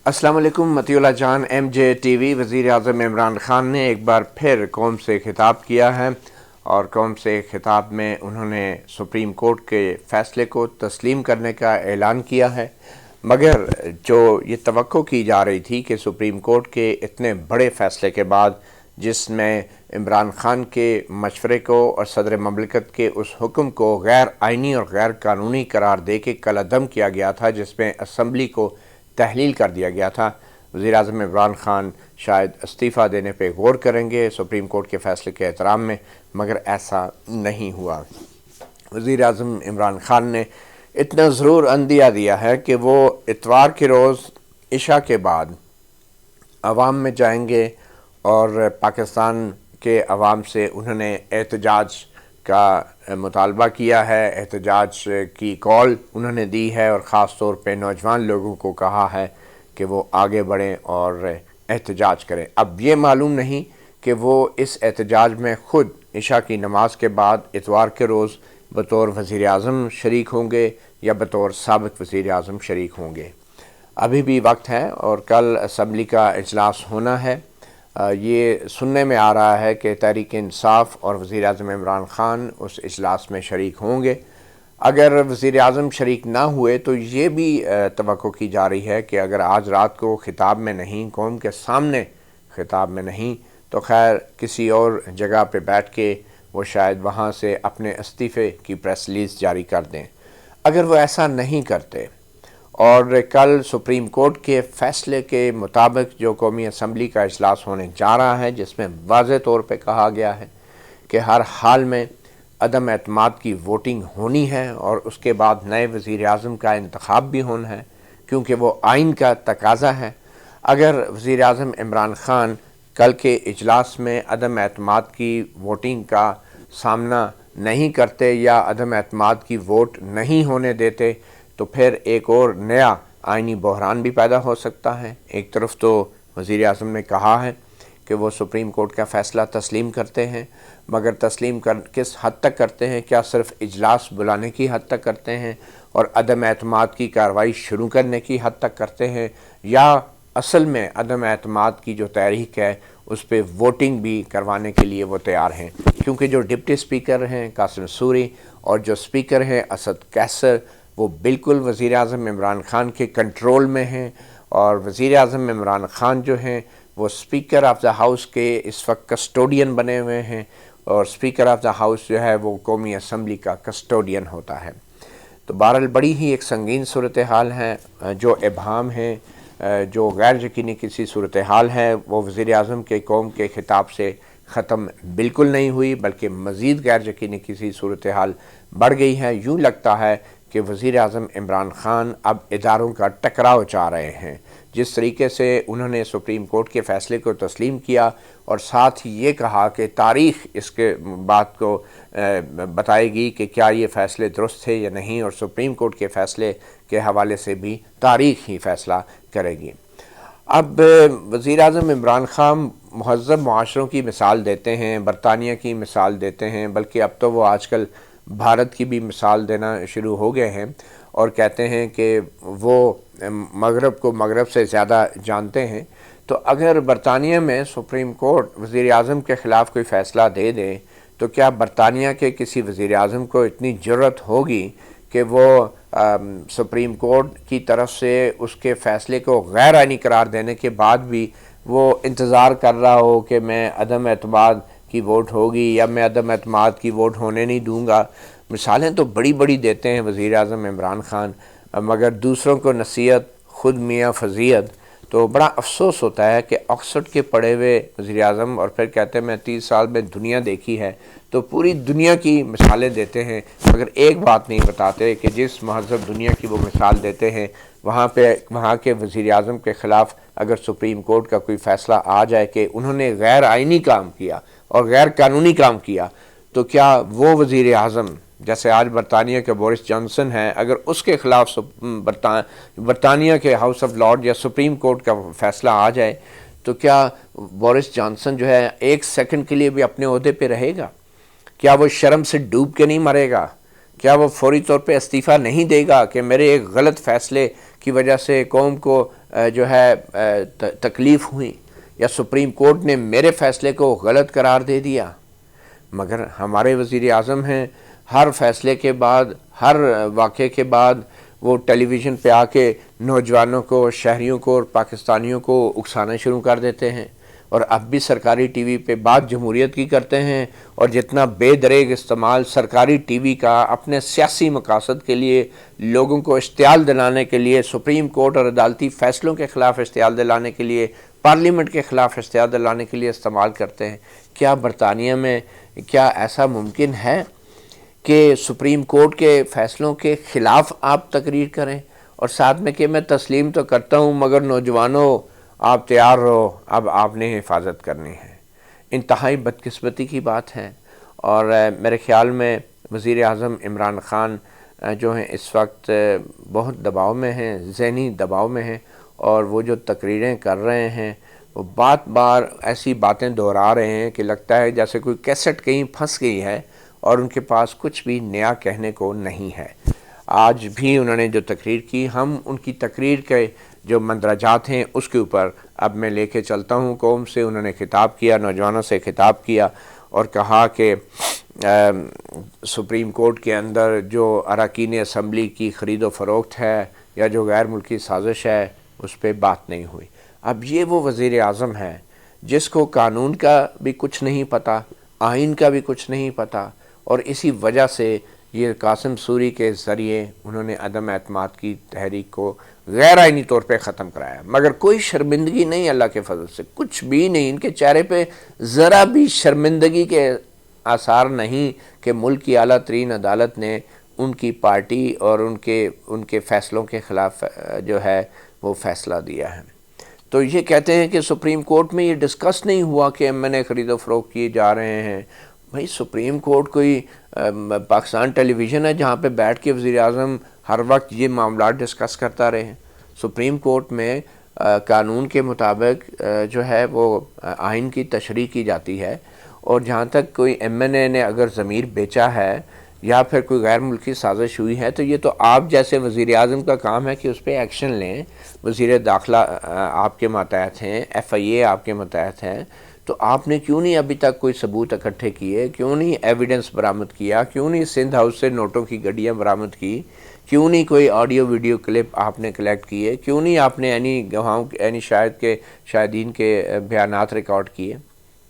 السلام علیکم مطیع اللہ جان M J T V. وزیر اعظم عمران خان نے ایک بار پھر قوم سے خطاب کیا ہے اور قوم سے خطاب میں انہوں نے سپریم کورٹ کے فیصلے کو تسلیم کرنے کا اعلان کیا ہے، مگر جو یہ توقع کی جا رہی تھی کہ سپریم کورٹ کے اتنے بڑے فیصلے کے بعد، جس میں عمران خان کے مشورے کو اور صدر مملکت کے اس حکم کو غیر آئینی اور غیر قانونی قرار دے کے کالعدم کیا گیا تھا جس میں اسمبلی کو تحلیل کر دیا گیا تھا، وزیر اعظم عمران خان شاید استعفیٰ دینے پہ غور کریں گے سپریم کورٹ کے فیصلے کے احترام میں، مگر ایسا نہیں ہوا۔ وزیر اعظم عمران خان نے اتنا ضرور عندیہ دیا ہے کہ وہ اتوار کے روز عشاء کے بعد عوام میں جائیں گے اور پاکستان کے عوام سے انہوں نے احتجاج کا مطالبہ کیا ہے، احتجاج کی کال انہوں نے دی ہے اور خاص طور پہ نوجوان لوگوں کو کہا ہے کہ وہ آگے بڑھیں اور احتجاج کریں۔ اب یہ معلوم نہیں کہ وہ اس احتجاج میں خود عشاء کی نماز کے بعد اتوار کے روز بطور وزیر اعظم شریک ہوں گے یا بطور سابق وزیر اعظم شریک ہوں گے۔ ابھی بھی وقت ہے اور کل اسمبلی کا اجلاس ہونا ہے۔ یہ سننے میں آ رہا ہے کہ تحریک انصاف اور وزیر اعظم عمران خان اس اجلاس میں شریک ہوں گے۔ اگر وزیر اعظم شریک نہ ہوئے تو یہ بھی توقع کی جا رہی ہے کہ اگر آج رات کو خطاب میں نہیں، قوم کے سامنے خطاب میں نہیں، تو خیر کسی اور جگہ پہ بیٹھ کے وہ شاید وہاں سے اپنے استعفے کی پریس ریلیز جاری کر دیں۔ اگر وہ ایسا نہیں کرتے اور کل سپریم کورٹ کے فیصلے کے مطابق جو قومی اسمبلی کا اجلاس ہونے جا رہا ہے، جس میں واضح طور پہ کہا گیا ہے کہ ہر حال میں عدم اعتماد کی ووٹنگ ہونی ہے اور اس کے بعد نئے وزیر اعظم کا انتخاب بھی ہونا ہے کیونکہ وہ آئین کا تقاضا ہے، اگر وزیر اعظم عمران خان کل کے اجلاس میں عدم اعتماد کی ووٹنگ کا سامنا نہیں کرتے یا عدم اعتماد کی ووٹ نہیں ہونے دیتے تو پھر ایک اور نیا آئینی بحران بھی پیدا ہو سکتا ہے۔ ایک طرف تو وزیر اعظم نے کہا ہے کہ وہ سپریم کورٹ کا فیصلہ تسلیم کرتے ہیں، مگر تسلیم کس حد تک کرتے ہیں؟ کیا صرف اجلاس بلانے کی حد تک کرتے ہیں اور عدم اعتماد کی کارروائی شروع کرنے کی حد تک کرتے ہیں، یا اصل میں عدم اعتماد کی جو تحریک ہے اس پہ ووٹنگ بھی کروانے کے لیے وہ تیار ہیں؟ کیونکہ جو ڈپٹی اسپیکر ہیں قاسم سوری اور جو اسپیکر ہیں اسد کیسر، وہ بالکل وزیر اعظم عمران خان کے کنٹرول میں ہیں، اور وزیر اعظم عمران خان جو ہیں وہ اسپیکر آف دا ہاؤس کے اس وقت کسٹوڈین بنے ہوئے ہیں، اور اسپیکر آف دا ہاؤس جو ہے وہ قومی اسمبلی کا کسٹوڈین ہوتا ہے۔ تو بہرحال بڑی ہی ایک سنگین صورتحال ہے، جو ابہام ہیں، جو غیر یقینی کسی صورتحال ہے، وہ وزیر اعظم کے قوم کے خطاب سے ختم بالکل نہیں ہوئی، بلکہ مزید غیر یقینی کسی صورتحال بڑھ گئی ہے۔ یوں لگتا ہے کہ وزیر اعظم عمران خان اب اداروں کا ٹکراؤ چاہ رہے ہیں۔ جس طریقے سے انہوں نے سپریم کورٹ کے فیصلے کو تسلیم کیا اور ساتھ ہی یہ کہا کہ تاریخ اس کے بات کو بتائے گی کہ کیا یہ فیصلے درست تھے یا نہیں، اور سپریم کورٹ کے فیصلے کے حوالے سے بھی تاریخ ہی فیصلہ کرے گی۔ اب وزیر اعظم عمران خان مہذب معاشروں کی مثال دیتے ہیں، برطانیہ کی مثال دیتے ہیں، بلکہ اب تو وہ آج کل بھارت کی بھی مثال دینا شروع ہو گئے ہیں اور کہتے ہیں کہ وہ مغرب کو مغرب سے زیادہ جانتے ہیں۔ تو اگر برطانیہ میں سپریم کورٹ وزیر اعظم کے خلاف کوئی فیصلہ دے دے تو کیا برطانیہ کے کسی وزیر اعظم کو اتنی جرأت ہوگی کہ وہ سپریم کورٹ کی طرف سے اس کے فیصلے کو غیر آئینی قرار دینے کے بعد بھی وہ انتظار کر رہا ہو کہ میں عدم اعتماد کی ووٹ ہوگی یا میں عدم اعتماد کی ووٹ ہونے نہیں دوں گا؟ مثالیں تو بڑی بڑی دیتے ہیں وزیر اعظم عمران خان، مگر دوسروں کو نصیحت خود میاں فضیحت۔ تو بڑا افسوس ہوتا ہے کہ آکسفورڈ کے پڑھے ہوئے وزیر اعظم اور پھر کہتے ہیں میں 30 سال میں دنیا دیکھی ہے، تو پوری دنیا کی مثالیں دیتے ہیں مگر ایک بات نہیں بتاتے کہ جس مہذب دنیا کی وہ مثال دیتے ہیں وہاں کے وزیر اعظم کے خلاف اگر سپریم کورٹ کا کوئی فیصلہ آ جائے کہ انہوں نے غیر آئینی کام کیا اور غیر قانونی کام کیا، تو کیا وہ وزیر اعظم جیسے آج برطانیہ کے بورس جانسن ہیں، اگر اس کے خلاف برطانیہ کے ہاؤس آف لارڈ یا سپریم کورٹ کا فیصلہ آ جائے تو کیا بورس جانسن جو ہے ایک سیکنڈ کے لیے بھی اپنے عہدے پہ رہے گا؟ کیا وہ شرم سے ڈوب کے نہیں مرے گا؟ کیا وہ فوری طور پہ استعفیٰ نہیں دے گا کہ میرے ایک غلط فیصلے کی وجہ سے قوم کو جو ہے تکلیف ہوئی، یا سپریم کورٹ نے میرے فیصلے کو غلط قرار دے دیا؟ مگر ہمارے وزیر اعظم ہیں، ہر فیصلے کے بعد، ہر واقعے کے بعد وہ ٹیلی ویژن پہ آ کے نوجوانوں کو، شہریوں کو اور پاکستانیوں کو اکسانا شروع کر دیتے ہیں، اور اب بھی سرکاری ٹی وی پہ بات جمہوریت کی کرتے ہیں، اور جتنا بے دریغ استعمال سرکاری ٹی وی کا اپنے سیاسی مقاصد کے لیے، لوگوں کو اشتعال دلانے کے لیے، سپریم کورٹ اور عدالتی فیصلوں کے خلاف اشتعال دلانے کے لیے، پارلیمنٹ کے خلاف اشتعال دلانے کے لیے استعمال کرتے ہیں۔ کیا برطانیہ میں کیا ایسا ممکن ہے کہ سپریم کورٹ کے فیصلوں کے خلاف آپ تقریر کریں، اور ساتھ میں کہ میں تسلیم تو کرتا ہوں مگر نوجوانوں آپ تیار رہو، اب آپ نے حفاظت کرنی ہے؟ انتہائی بدقسمتی کی بات ہے، اور میرے خیال میں وزیر اعظم عمران خان جو ہیں اس وقت بہت دباؤ میں ہیں، ذہنی دباؤ میں ہیں، اور وہ جو تقریریں کر رہے ہیں وہ بار ایسی باتیں دہرا رہے ہیں کہ لگتا ہے جیسے کوئی کیسٹ کہیں پھنس گئی ہے اور ان کے پاس کچھ بھی نیا کہنے کو نہیں ہے۔ آج بھی انہوں نے جو تقریر کی، ہم ان کی تقریر کے جو مندرجات ہیں اس کے اوپر اب میں لے کے چلتا ہوں۔ قوم سے انہوں نے خطاب کیا، نوجوانوں سے خطاب کیا، اور کہا کہ سپریم کورٹ کے اندر جو اراکین اسمبلی کی خرید و فروخت ہے یا جو غیر ملکی سازش ہے اس پہ بات نہیں ہوئی۔ اب یہ وہ وزیر اعظم ہے جس کو قانون کا بھی کچھ نہیں پتہ، آئین کا بھی کچھ نہیں پتہ، اور اسی وجہ سے یہ قاسم سوری کے ذریعے انہوں نے عدم اعتماد کی تحریک کو غیر آئینی طور پہ ختم کرایا، مگر کوئی شرمندگی نہیں، اللہ کے فضل سے کچھ بھی نہیں، ان کے چہرے پہ ذرا بھی شرمندگی کے آثار نہیں کہ ملک کی اعلیٰ ترین عدالت نے ان کی پارٹی اور ان کے فیصلوں کے خلاف جو ہے وہ فیصلہ دیا ہے۔ تو یہ کہتے ہیں کہ سپریم کورٹ میں یہ ڈسکس نہیں ہوا کہ ایم خرید و فروخت کیے جا رہے ہیں۔ بھائی سپریم کورٹ کوئی پاکستان ٹیلی ویژن ہے جہاں پہ بیٹھ کے وزیر اعظم ہر وقت یہ معاملات ڈسکس کرتا رہے؟ سپریم کورٹ میں قانون کے مطابق جو ہے وہ آئین کی تشریح کی جاتی ہے، اور جہاں تک کوئی ایم این اے نے اگر ضمیر بیچا ہے یا پھر کوئی غیر ملکی سازش ہوئی ہے تو یہ تو آپ جیسے وزیر اعظم کا کام ہے کہ اس پہ ایکشن لیں۔ وزیر داخلہ آپ کے ماتحت ہیں، ایف آئی اے آپ کے ماتحت ہیں، تو آپ نے کیوں نہیں ابھی تک کوئی ثبوت اکٹھے کیے؟ کیوں نہیں ایویڈنس برآمد کیا؟ کیوں نہیں سندھ ہاؤس سے نوٹوں کی گڈیاں برآمد کی؟ کیوں نہیں کوئی آڈیو ویڈیو کلپ آپ نے کلیکٹ کیے؟ کیوں نہیں آپ نے یعنی شاہدین کے بیانات ریکارڈ کیے؟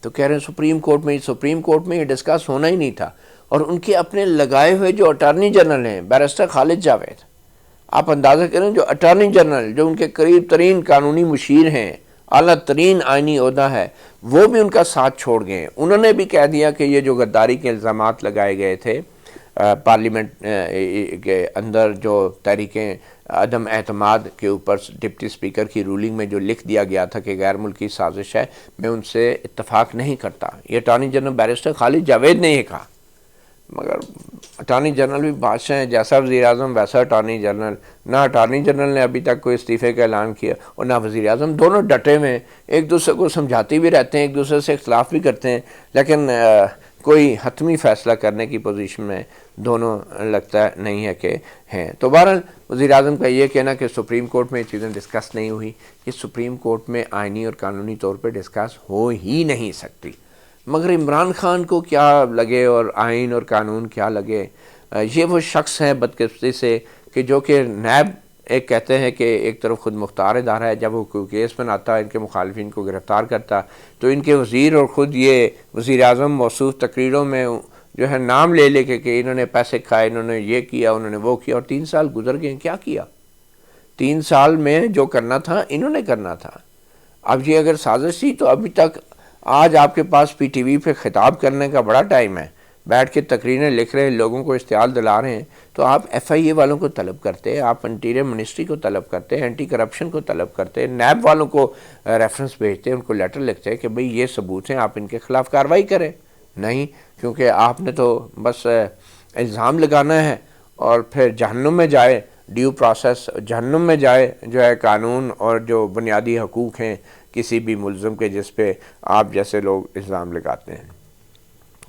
تو کہہ رہے ہیں سپریم کورٹ میں یہ ڈسکس ہونا ہی نہیں تھا۔ اور ان کے اپنے لگائے ہوئے جو اٹارنی جنرل ہیں بیرسٹر خالد جاوید، آپ اندازہ کریں جو اٹارنی جنرل جو ان کے قریب ترین قانونی مشیر ہیں، اعلیٰ ترین آئینی عہدہ ہے، وہ بھی ان کا ساتھ چھوڑ گئے ہیں۔ انہوں نے بھی کہہ دیا کہ یہ جو غداری کے الزامات لگائے گئے تھے پارلیمنٹ کے اندر، جو تحریکیں عدم اعتماد کے اوپر ڈپٹی اسپیکر کی رولنگ میں جو لکھ دیا گیا تھا کہ غیر ملکی سازش ہے، میں ان سے اتفاق نہیں کرتا۔ یہ اٹارنی جنرل بیرسٹر خالد جاوید نے یہ کہا، مگر اٹارنی جنرل بھی بادشاہ ہیں، جیسا وزیر اعظم ویسا اٹارنی جنرل۔ نہ اٹارنی جنرل نے ابھی تک کوئی استعفے کا اعلان کیا اور نہ وزیر اعظم، دونوں ڈٹے ہوئے ہیں، ایک دوسرے کو سمجھاتے بھی رہتے ہیں، ایک دوسرے سے اختلاف بھی کرتے ہیں، لیکن کوئی حتمی فیصلہ کرنے کی پوزیشن میں دونوں لگتا نہیں ہے کہ ہیں۔ تو بہرحال وزیر اعظم کا یہ کہنا کہ سپریم کورٹ میں یہ چیزیں ڈسکس نہیں ہوئی، یہ سپریم کورٹ میں آئینی اور قانونی طور پہ ڈسکس ہو ہی نہیں سکتی۔ مگر عمران خان کو کیا لگے اور آئین اور قانون کیا لگے؟ یہ وہ شخص ہیں بدقسمتی سے کہ جو کہ نیب ایک کہتے ہیں کہ ایک طرف خود مختار ادارہ ہے، جب وہ کوئی کیس بناتا ان کے مخالفین کو گرفتار کرتا تو ان کے وزیر اور خود یہ وزیر اعظم موصوف تقریروں میں جو ہے نام لے لے کے کہ انہوں نے پیسے کھائے، انہوں نے یہ کیا، انہوں نے وہ کیا، اور 3 سال گزر گئے، کیا کیا؟ 3 سال میں جو کرنا تھا انہوں نے کرنا تھا۔ اب یہ اگر سازش تھی تو ابھی تک آج آپ کے پاس پی ٹی وی پہ خطاب کرنے کا بڑا ٹائم ہے، بیٹھ کے تقریریں لکھ رہے ہیں، لوگوں کو اشتعال دلا رہے ہیں، تو آپ ایف آئی اے والوں کو طلب کرتے، آپ انٹیریئر منسٹری کو طلب کرتے، اینٹی کرپشن کو طلب کرتے، نیب والوں کو ریفرنس بھیجتے، ان کو لیٹر لکھتے کہ بھئی یہ ثبوت ہیں، آپ ان کے خلاف کارروائی کریں۔ نہیں، کیونکہ آپ نے تو بس الزام لگانا ہے اور پھر جہنم میں جائے ڈیو پروسیس، جہنم میں جائے جو ہے قانون اور جو بنیادی حقوق ہیں کسی بھی ملزم کے جس پہ آپ جیسے لوگ الزام لگاتے ہیں۔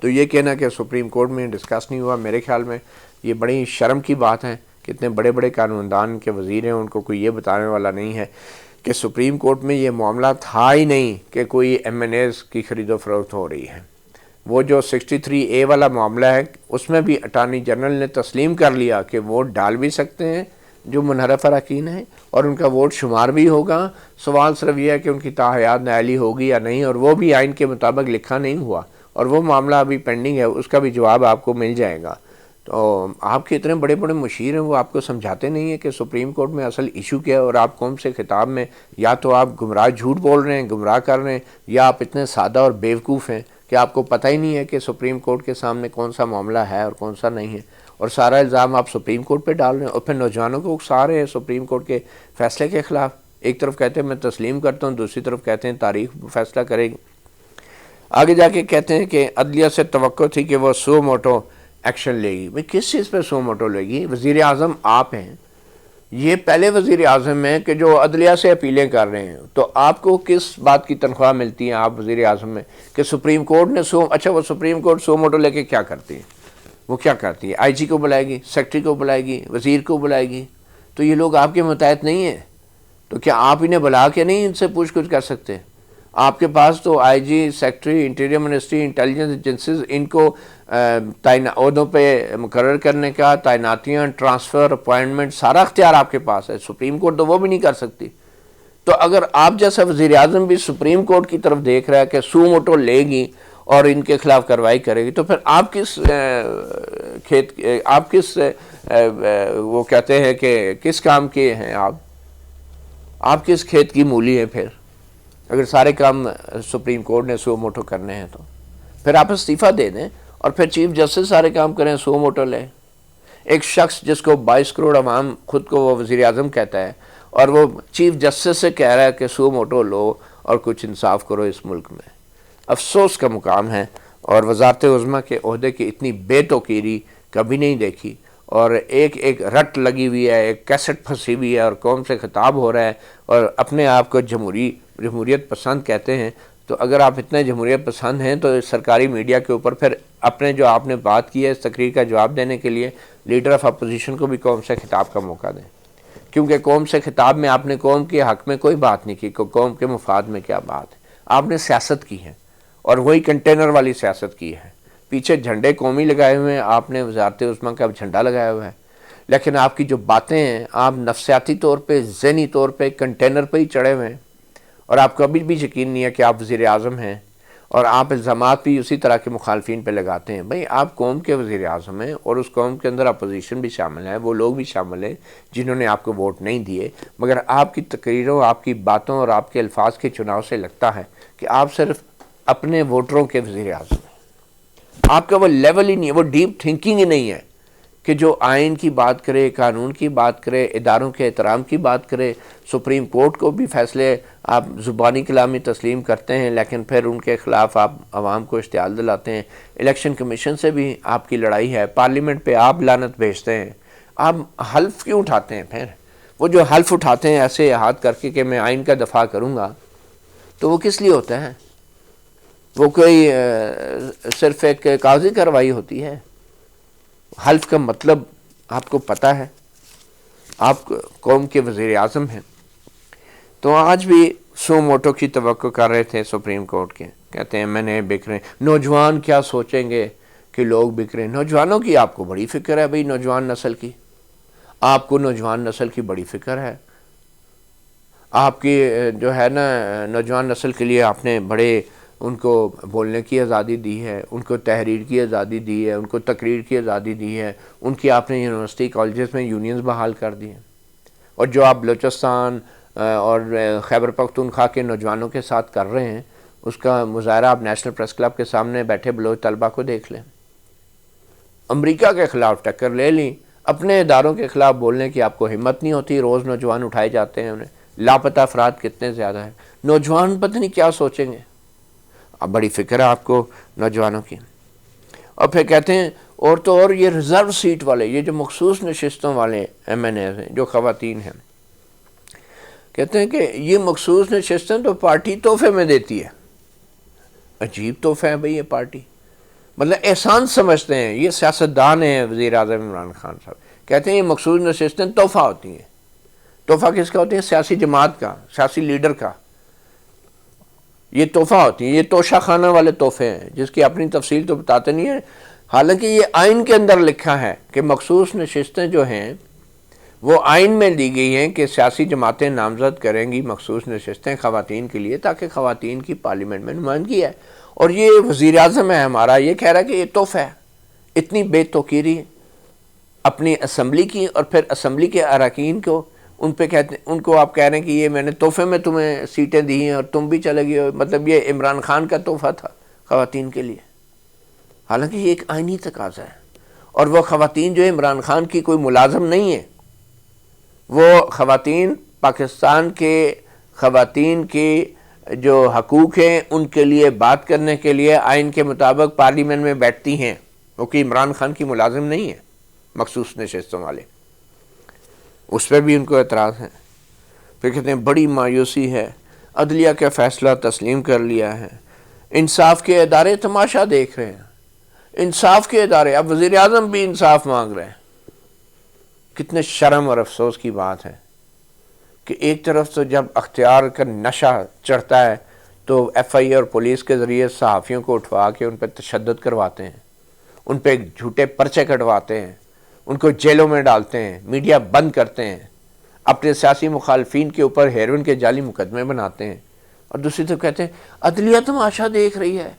تو یہ کہنا کہ سپریم کورٹ میں ڈسکس نہیں ہوا، میرے خیال میں یہ بڑی شرم کی بات ہے کتنے بڑے بڑے قانوندان کے وزیر ہیں، ان کو کوئی یہ بتانے والا نہیں ہے کہ سپریم کورٹ میں یہ معاملہ تھا ہی نہیں کہ کوئی ایم این ایز کی خرید و فروخت ہو رہی ہے۔ وہ جو 63A والا معاملہ ہے اس میں بھی اٹارنی جنرل نے تسلیم کر لیا کہ ووٹ ڈال بھی سکتے ہیں جو منحرف اراکین ہیں اور ان کا ووٹ شمار بھی ہوگا۔ سوال صرف یہ ہے کہ ان کی تاحیات نااہلی ہوگی یا نہیں، اور وہ بھی آئین کے مطابق لکھا نہیں ہوا، اور وہ معاملہ ابھی پینڈنگ ہے، اس کا بھی جواب آپ کو مل جائے گا۔ تو آپ کے اتنے بڑے بڑے مشیر ہیں، وہ آپ کو سمجھاتے نہیں ہیں کہ سپریم کورٹ میں اصل ایشو کیا ہے، اور آپ قوم سے خطاب میں یا تو آپ گمراہ جھوٹ بول رہے ہیں، گمراہ کر رہے ہیں، یا آپ اتنے سادہ اور بیوقوف ہیں کہ آپ کو پتہ ہی نہیں ہے کہ سپریم کورٹ کے سامنے کون سا معاملہ ہے اور کون سا نہیں ہے، اور سارا الزام آپ سپریم کورٹ پہ ڈال رہے ہیں، اور پھر نوجوانوں کو اکسا رہے ہیں سپریم کورٹ کے فیصلے کے خلاف۔ ایک طرف کہتے ہیں میں تسلیم کرتا ہوں، دوسری طرف کہتے ہیں تاریخ فیصلہ کرے گی۔ آگے جا کے کہتے ہیں کہ عدلیہ سے توقع تھی کہ وہ سو موٹو ایکشن لے گی۔ بھئی کس چیز پہ سو موٹو لے گی؟ وزیر اعظم آپ ہیں، یہ پہلے وزیر اعظم ہیں کہ جو عدلیہ سے اپیلیں کر رہے ہیں، تو آپ کو کس بات کی تنخواہ ملتی ہے آپ وزیر اعظم میں کہ سپریم کورٹ نے اچھا وہ سپریم کورٹ سو موٹو لے کے کیا کرتی ہے؟ وہ کیا کرتی ہے؟ آئی جی کو بلائے گی، سیکرٹری کو بلائے گی، وزیر کو بلائے گی، تو یہ لوگ آپ کے متحد نہیں ہیں، تو کیا آپ انہیں بلا کے نہیں ان سے پوچھ گچھ کر سکتے؟ آپ کے پاس تو I G, secretary, interior ministry, intelligence agencies, ان کو عہدوں پہ مقرر کرنے کا، تعیناتیاں، ٹرانسفر، اپوائنٹمنٹ، سارا اختیار آپ کے پاس ہے۔ سپریم کورٹ تو وہ بھی نہیں کر سکتی۔ تو اگر آپ جیسا وزیر اعظم بھی سپریم کورٹ کی طرف دیکھ رہا ہے کہ سو موٹو لے گی اور ان کے خلاف کارروائی کرے گی، تو پھر آپ کس وہ کہتے ہیں کہ کس کام کے ہیں آپ کس کھیت کی مولی ہیں پھر؟ اگر سارے کام سپریم کورٹ نے سو موٹو کرنے ہیں تو پھر آپ استعفیٰ دے دیں اور پھر چیف جسٹس سارے کام کریں، سو موٹو لے۔ ایک شخص جس کو 22 کروڑ عوام خود کو وہ وزیر اعظم کہتا ہے، اور وہ چیف جسٹس سے کہہ رہا ہے کہ سو موٹو لو اور کچھ انصاف کرو اس ملک میں۔ افسوس کا مقام ہے، اور وزارت عظمیٰ کے عہدے کی اتنی بے توقیری کبھی نہیں دیکھی، اور ایک رٹ لگی ہوئی ہے، ایک کیسٹ پھنسی ہوئی ہے، اور قوم سے خطاب ہو رہا ہے، اور اپنے آپ کو جمہوریت پسند کہتے ہیں۔ تو اگر آپ اتنے جمہوریت پسند ہیں تو سرکاری میڈیا کے اوپر پھر اپنے جو آپ نے بات کی ہے اس تقریر کا جواب دینے کے لیے لیڈر آف اپوزیشن کو بھی قوم سے خطاب کا موقع دیں، کیونکہ قوم سے خطاب میں آپ نے قوم کے حق میں کوئی بات نہیں کی، قوم کے مفاد میں کیا بات ہے؟ آپ نے سیاست کی ہے، اور وہی کنٹینر والی سیاست کی ہے۔ پیچھے جھنڈے قومی لگائے ہوئے ہیں، آپ نے وزارت عظمیٰ کا جھنڈا لگایا ہوا ہے، لیکن آپ کی جو باتیں ہیں، آپ نفسیاتی طور پہ، ذہنی طور پہ کنٹینر پہ ہی چڑھے ہوئے ہیں، اور آپ کو ابھی بھی یقین نہیں ہے کہ آپ وزیر اعظم ہیں، اور آپ الزامات بھی اسی طرح کے مخالفین پہ لگاتے ہیں۔ بھئی آپ قوم کے وزیر اعظم ہیں، اور اس قوم کے اندر اپوزیشن بھی شامل ہے، وہ لوگ بھی شامل ہیں جنہوں نے آپ کو ووٹ نہیں دیے، مگر آپ کی تقریروں، آپ کی باتوں اور آپ کے الفاظ کے چناؤ سے لگتا ہے کہ آپ صرف اپنے ووٹروں کے وزیر اعظم ہیں۔ آپ کا وہ لیول ہی نہیں ہے، وہ ڈیپ تھنکنگ ہی نہیں ہے کہ جو آئین کی بات کرے، قانون کی بات کرے، اداروں کے احترام کی بات کرے۔ سپریم کورٹ کو بھی فیصلے آپ زبانی کلامی تسلیم کرتے ہیں، لیکن پھر ان کے خلاف آپ عوام کو اشتعال دلاتے ہیں۔ الیکشن کمیشن سے بھی آپ کی لڑائی ہے، پارلیمنٹ پہ آپ لعنت بھیجتے ہیں۔ آپ حلف کیوں اٹھاتے ہیں پھر؟ وہ جو حلف اٹھاتے ہیں ایسے ہاتھ کر کے کہ میں آئین کا دفاع کروں گا، تو وہ کس لیے ہوتا ہے؟ وہ کوئی صرف ایک کاغذی کارروائی ہوتی ہے؟ حلف کا مطلب آپ کو پتہ ہے، آپ قوم کے وزیر اعظم ہیں۔ تو آج بھی سو موٹو کی توقع کر رہے تھے سپریم کورٹ کے، کہتے ہیں میں نے بک رہے، نوجوان کیا سوچیں گے کہ لوگ بک رہے ہیں۔ نوجوانوں کی آپ کو بڑی فکر ہے بھئی، نوجوان نسل کی، آپ کو نوجوان نسل کی بڑی فکر ہے۔ آپ کی جو ہے نا نوجوان نسل کے لیے آپ نے بڑے ان کو بولنے کی آزادی دی ہے، ان کو تحریر کی آزادی دی ہے، ان کو تقریر کی آزادی دی ہے، ان کی آپ نے یونیورسٹی کالجز میں یونینز بحال کر دی ہیں۔ اور جو آپ بلوچستان اور خیبر پختونخوا کے نوجوانوں کے ساتھ کر رہے ہیں، اس کا مظاہرہ آپ نیشنل پریس کلب کے سامنے بیٹھے بلوچ طلبہ کو دیکھ لیں۔ امریکہ کے خلاف ٹکر لے لیں، اپنے اداروں کے خلاف بولنے کی آپ کو ہمت نہیں ہوتی، روز نوجوان اٹھائے جاتے ہیں، انہیں لاپتہ افراد کتنے زیادہ ہیں۔ نوجوان پتہ نہیں کیا سوچیں گے، اب بڑی فکر ہے آپ کو نوجوانوں کی۔ اور پھر کہتے ہیں اور تو اور یہ ریزرو سیٹ والے، یہ جو مخصوص نشستوں والے ایم این ایز ہیں جو خواتین ہیں، کہتے ہیں کہ یہ مخصوص نشستیں تو پارٹی تحفے میں دیتی ہے۔ عجیب تحفہ ہے بھئی یہ پارٹی، مطلب احسان سمجھتے ہیں۔ یہ سیاستدان ہیں وزیر اعظم عمران خان صاحب، کہتے ہیں یہ مخصوص نشستیں تحفہ ہوتی ہیں. تحفہ کس کا ہوتی ہے؟ سیاسی جماعت کا، سیاسی لیڈر کا. یہ تحفہ ہوتی ہیں، یہ توشہ خانہ والے تحفے ہیں جس کی اپنی تفصیل تو بتاتے نہیں ہیں. حالانکہ یہ آئین کے اندر لکھا ہے کہ مخصوص نشستیں جو ہیں وہ آئین میں دی گئی ہیں کہ سیاسی جماعتیں نامزد کریں گی مخصوص نشستیں خواتین کے لیے تاکہ خواتین کی پارلیمنٹ میں نمائندگی ہے. اور یہ وزیر اعظم ہے ہمارا، یہ کہہ رہا ہے کہ یہ تحفہ ہے. اتنی بے توقیری اپنی اسمبلی کی، اور پھر اسمبلی کے اراکین کو ان پہ کہتے ہیں، ان کو آپ کہہ رہے ہیں کہ یہ میں نے تحفے میں تمہیں سیٹیں دی ہیں اور تم بھی چلے گئے ہو. مطلب یہ عمران خان کا تحفہ تھا خواتین کے لیے. حالانکہ یہ ایک آئینی تقاضا ہے. اور وہ خواتین جو ہے عمران خان کی کوئی ملازم نہیں ہے، وہ خواتین پاکستان کے خواتین کی جو حقوق ہیں ان کے لیے بات کرنے کے لیے آئین کے مطابق پارلیمنٹ میں بیٹھتی ہیں. وہ کہ عمران خان کی ملازم نہیں ہے مخصوص نشستوں والے. اس پہ بھی ان کو اعتراض ہے. پھر کہتے ہیں بڑی مایوسی ہے، عدلیہ کا فیصلہ تسلیم کر لیا ہے، انصاف کے ادارے تماشا دیکھ رہے ہیں. انصاف کے ادارے، اب وزیر اعظم بھی انصاف مانگ رہے ہیں. کتنے شرم اور افسوس کی بات ہے کہ ایک طرف تو جب اختیار کا نشہ چڑھتا ہے تو ایف آئی اے اور پولیس کے ذریعے صحافیوں کو اٹھوا کے ان پہ تشدد کرواتے ہیں، ان پہ جھوٹے پرچے کٹواتے ہیں، ان کو جیلوں میں ڈالتے ہیں، میڈیا بند کرتے ہیں، اپنے سیاسی مخالفین کے اوپر ہیروئن کے جعلی مقدمے بناتے ہیں. اور دوسری طرف کہتے ہیں عدلیہ تماشا دیکھ رہی ہے.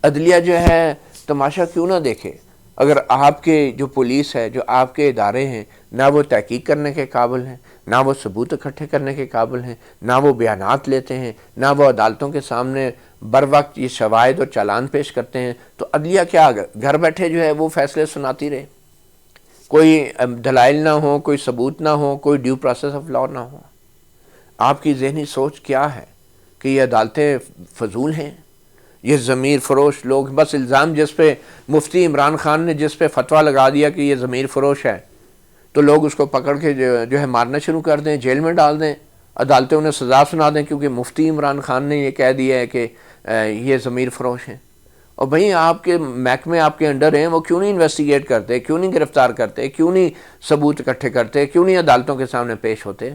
عدلیہ جو ہے تماشا کیوں نہ دیکھے؟ اگر آپ کے جو پولیس ہے، جو آپ کے ادارے ہیں، نہ وہ تحقیق کرنے کے قابل ہیں، نہ وہ ثبوت اکٹھے کرنے کے قابل ہیں، نہ وہ بیانات لیتے ہیں، نہ وہ عدالتوں کے سامنے بر وقت یہ شواہد اور چالان پیش کرتے ہیں، تو عدلیہ کیا گھر بیٹھے جو ہے وہ فیصلے سناتی رہے؟ کوئی دلائل نہ ہو، کوئی ثبوت نہ ہو، کوئی ڈیو پروسیس آف لاء نہ ہو. آپ کی ذہنی سوچ کیا ہے کہ یہ عدالتیں فضول ہیں؟ یہ ضمیر فروش لوگ، بس الزام جس پہ مفتی عمران خان نے جس پہ فتویٰ لگا دیا کہ یہ ضمیر فروش ہے تو لوگ اس کو پکڑ کے جو ہے مارنا شروع کر دیں، جیل میں ڈال دیں، عدالتیں انہیں سزا سنا دیں کیونکہ مفتی عمران خان نے یہ کہہ دیا ہے کہ یہ ضمیر فروش ہیں. اور بھئی آپ کے محکمے آپ کے انڈر ہیں، وہ کیوں نہیں انویسٹیگیٹ کرتے، کیوں نہیں گرفتار کرتے، کیوں نہیں ثبوت اکٹھے کرتے، کیوں نہیں عدالتوں کے سامنے پیش ہوتے؟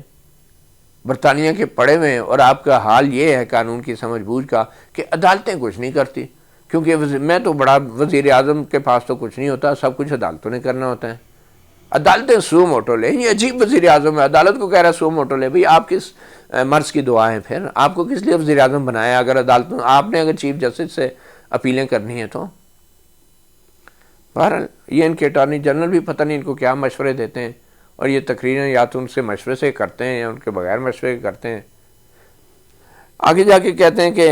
برطانیہ کے پڑے ہوئے ہیں اور آپ کا حال یہ ہے قانون کی سمجھ بوجھ کا کہ عدالتیں کچھ نہیں کرتی. کیونکہ میں تو بڑا وزیر اعظم کے پاس تو کچھ نہیں ہوتا، سب کچھ عدالتوں نے کرنا ہوتا ہے. عدالتیں سو موٹو لیں. یہ عجیب وزیر اعظم ہے، عدالت کو کہہ رہا ہے سو موٹو لے. بھئی آپ کس مرض کی دعا ہے؟ پھر آپ کو کس لیے وزیر اعظم بنایا اگر عدالتوں آپ نے اگر چیف جسٹس سے اپیلیں کرنی ہیں تو؟ بہرحال یہ ان کے اٹارنی جنرل بھی پتہ نہیں ان کو کیا مشورے دیتے ہیں، اور یہ تقریریں یا تو ان سے مشورے سے کرتے ہیں یا ان کے بغیر مشورے کرتے ہیں. آگے جا کے کہتے ہیں کہ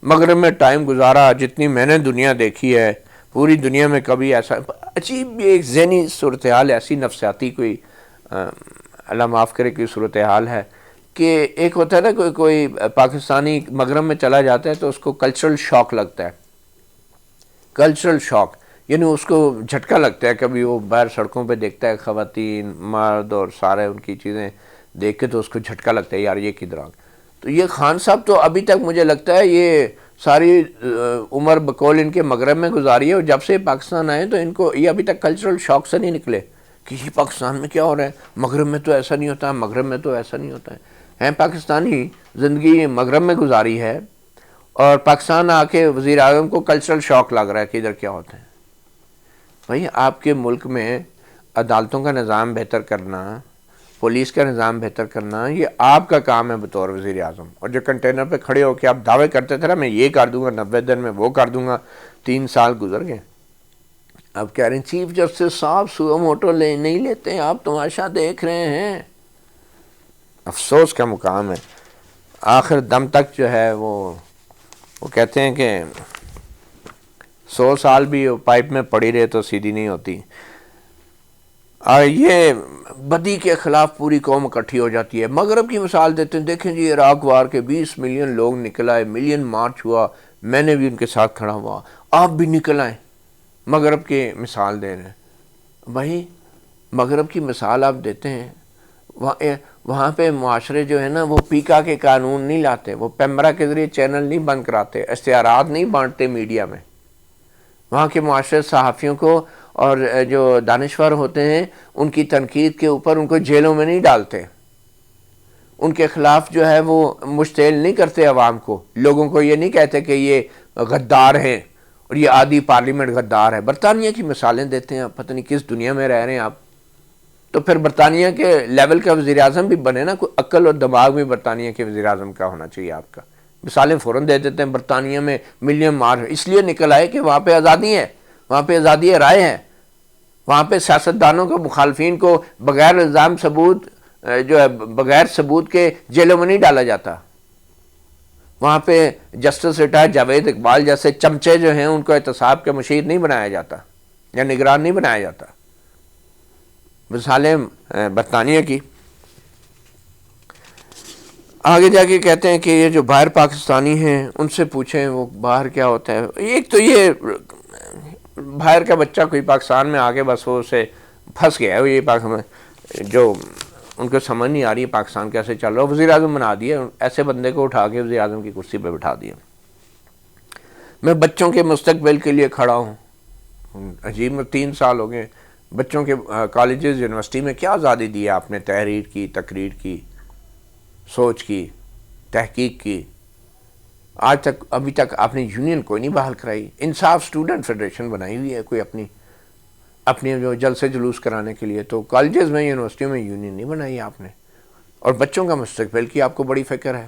مغرب میں ٹائم گزارا جتنی میں نے دنیا دیکھی ہے پوری دنیا میں کبھی ایسا. عجیب ایک ذہنی صورتحال، ایسی نفسیاتی کوئی اللہ معاف کرے کوئی صورتحال ہے کہ ایک ہوتا ہے نا کوئی پاکستانی مغرب میں چلا جاتا ہے تو اس کو کلچرل شاک لگتا ہے. کلچرل شاک یعنی اس کو جھٹکا لگتا ہے. کبھی وہ باہر سڑکوں پہ دیکھتا ہے خواتین مرد اور سارے ان کی چیزیں دیکھ کے تو اس کو جھٹکا لگتا ہے یار یہ کدھر آ. تو یہ خان صاحب تو ابھی تک مجھے لگتا ہے یہ ساری عمر بقول ان کے مغرب میں گزاری ہے، اور جب سے پاکستان آئے تو ان کو یہ ابھی تک کلچرل شاک سے نہیں نکلے کہ یہ پاکستان میں کیا ہو رہا ہے، مغرب میں تو ایسا نہیں ہوتا ہے، مغرب میں تو ایسا نہیں ہوتا ہے. ہیں پاکستانی زندگی مغرب میں گزاری ہے اور پاکستان آ کے وزیر اعظم کو کلچرل شاک لگ رہا ہے کہ ادھر کیا ہوتا ہے. بھائی آپ کے ملک میں عدالتوں کا نظام بہتر کرنا، پولیس کا نظام بہتر کرنا، یہ آپ کا کام ہے بطور وزیر اعظم. اور جو کنٹینر پہ کھڑے ہو کے آپ دعوے کرتے تھے نا میں یہ کر دوں گا 90 دن میں، وہ کر دوں گا، 3 سال گزر گئے. اب کہہ رہے ہیں چیف جسٹس صاحب سو موٹو نہیں لیتے، آپ تماشا دیکھ رہے ہیں. افسوس کا مقام ہے. آخر دم تک جو ہے وہ کہتے ہیں کہ 100 سال بھی پائپ میں پڑی رہے تو سیدھی نہیں ہوتی. اور یہ بدی کے خلاف پوری قوم اکٹھی ہو جاتی ہے. مغرب کی مثال دیتے ہیں، دیکھیں جی عراق وار کے 20 ملین لوگ نکل آئے، ملین مارچ ہوا، میں نے بھی ان کے ساتھ کھڑا ہوا، آپ بھی نکل آئیں. مغرب کی مثال دے رہے ہیں. وہی مغرب کی مثال آپ دیتے ہیں، وہاں پہ معاشرے جو ہے نا وہ پیکا کے قانون نہیں لاتے، وہ پیمرا کے ذریعے چینل نہیں بند کراتے، اشتہارات نہیں بانٹتے میڈیا میں. وہاں کے معاشرے صحافیوں کو اور جو دانشور ہوتے ہیں ان کی تنقید کے اوپر ان کو جیلوں میں نہیں ڈالتے، ان کے خلاف جو ہے وہ مشتعل نہیں کرتے عوام کو، لوگوں کو یہ نہیں کہتے کہ یہ غدار ہیں اور یہ آدھی پارلیمنٹ غدار ہے۔ برطانیہ کی مثالیں دیتے ہیں، آپ پتہ نہیں کس دنیا میں رہ رہے ہیں آپ۔ تو پھر برطانیہ کے لیول کا وزیر اعظم بھی بنے نا، کوئی عقل اور دماغ بھی برطانیہ کے وزیر اعظم کا ہونا چاہیے آپ کا۔ مثالیں فوراً دے دیتے ہیں، برطانیہ میں ملین مار اس لیے نکل آئے کہ وہاں پہ آزادی ہے، وہاں پہ آزادی رائے ہے، وہاں پہ سیاستدانوں کو، مخالفین کو بغیر الزام ثبوت جو ہے بغیر ثبوت کے جیلوں میں نہیں ڈالا جاتا۔ وہاں پہ جسٹس ریٹائر جاوید اقبال جیسے چمچے جو ہیں ان کو احتساب کے مشیر نہیں بنایا جاتا یا نگران نہیں بنایا جاتا۔ مثالیں برطانیہ کی۔ آگے جا کے کہتے ہیں کہ یہ جو باہر پاکستانی ہیں ان سے پوچھیں وہ باہر کیا ہوتا ہے۔ ایک تو یہ باہر کا بچہ کوئی پاکستان میں آگے بس وہ اسے پھنس گیا ہے، یہ جو ان کو سمجھ نہیں آ رہی ہے پاکستان کیسے چل رہا ہے، وزیر اعظم بنا دیا، ایسے بندے کو اٹھا کے وزیر اعظم کی کرسی پہ بٹھا دیا۔ میں بچوں کے مستقبل کے لیے کھڑا ہوں۔ عجیب، میں 3 سال ہو گئے بچوں کے کالجز یونیورسٹی میں کیا آزادی دی ہے آپ نے، تحریر کی، تقریر کی، سوچ کی، تحقیق کی۔ آج تک ابھی تک آپ نے یونین کوئی نہیں بحال کرائی۔ انصاف اسٹوڈنٹ فیڈریشن بنائی ہوئی ہے کوئی اپنی جو جلسے جلوس کرانے کے لیے، تو کالجز میں یونیورسٹیوں میں یونین نہیں بنائی آپ نے، اور بچوں کا مستقبل کی آپ کو بڑی فکر ہے۔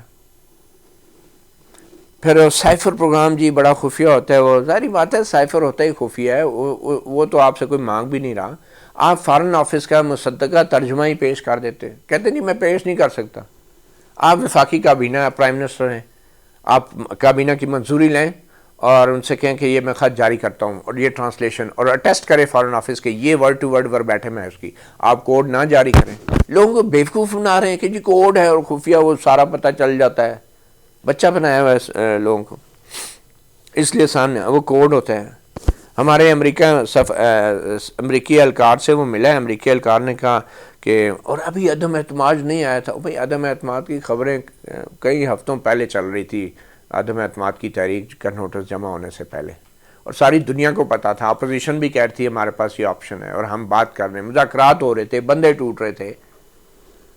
پھر سائفر پروگرام جی بڑا خفیہ ہوتا ہے، وہ ظاہری بات ہے سائفر ہوتا ہی خفیہ ہے، وہ تو آپ سے کوئی مانگ بھی نہیں رہا۔ آپ فارن آفس کا مصدقہ ترجمہ ہی پیش کر دیتے، کہتے نہیں میں پیش نہیں کر سکتا۔ آپ وفاقی کابینہ پرائم منسٹر ہیں، آپ کابینہ کی منظوری لیں اور ان سے کہیں کہ یہ میں خط جاری کرتا ہوں اور یہ ٹرانسلیشن، اور اٹیسٹ کرے فارن آفس کے یہ ورڈ ٹو ورڈ وربیٹم ہے اس کی، آپ کوڈ نہ جاری کریں۔ لوگوں کو بیوقوف بنا رہے ہیں کہ جی کوڈ ہے اور خفیہ وہ سارا پتہ چل جاتا ہے، بچہ بنایا ہوا ہے لوگوں کو، اس لیے سامنے وہ کوڈ ہوتا ہے۔ ہمارے امریکی اہلکار سے وہ ملا ہے، امریکی اہلکار نے کہا کہ اور ابھی عدم اعتماد نہیں آیا تھا، بھائی عدم اعتماد کی خبریں کئی ہفتوں پہلے چل رہی تھی، عدم اعتماد کی تحریک کا نوٹس جمع ہونے سے پہلے، اور ساری دنیا کو پتا تھا، اپوزیشن بھی کہتی تھی ہمارے پاس یہ آپشن ہے، اور ہم بات کر رہے ہیں، مذاکرات ہو رہے تھے، بندے ٹوٹ رہے تھے،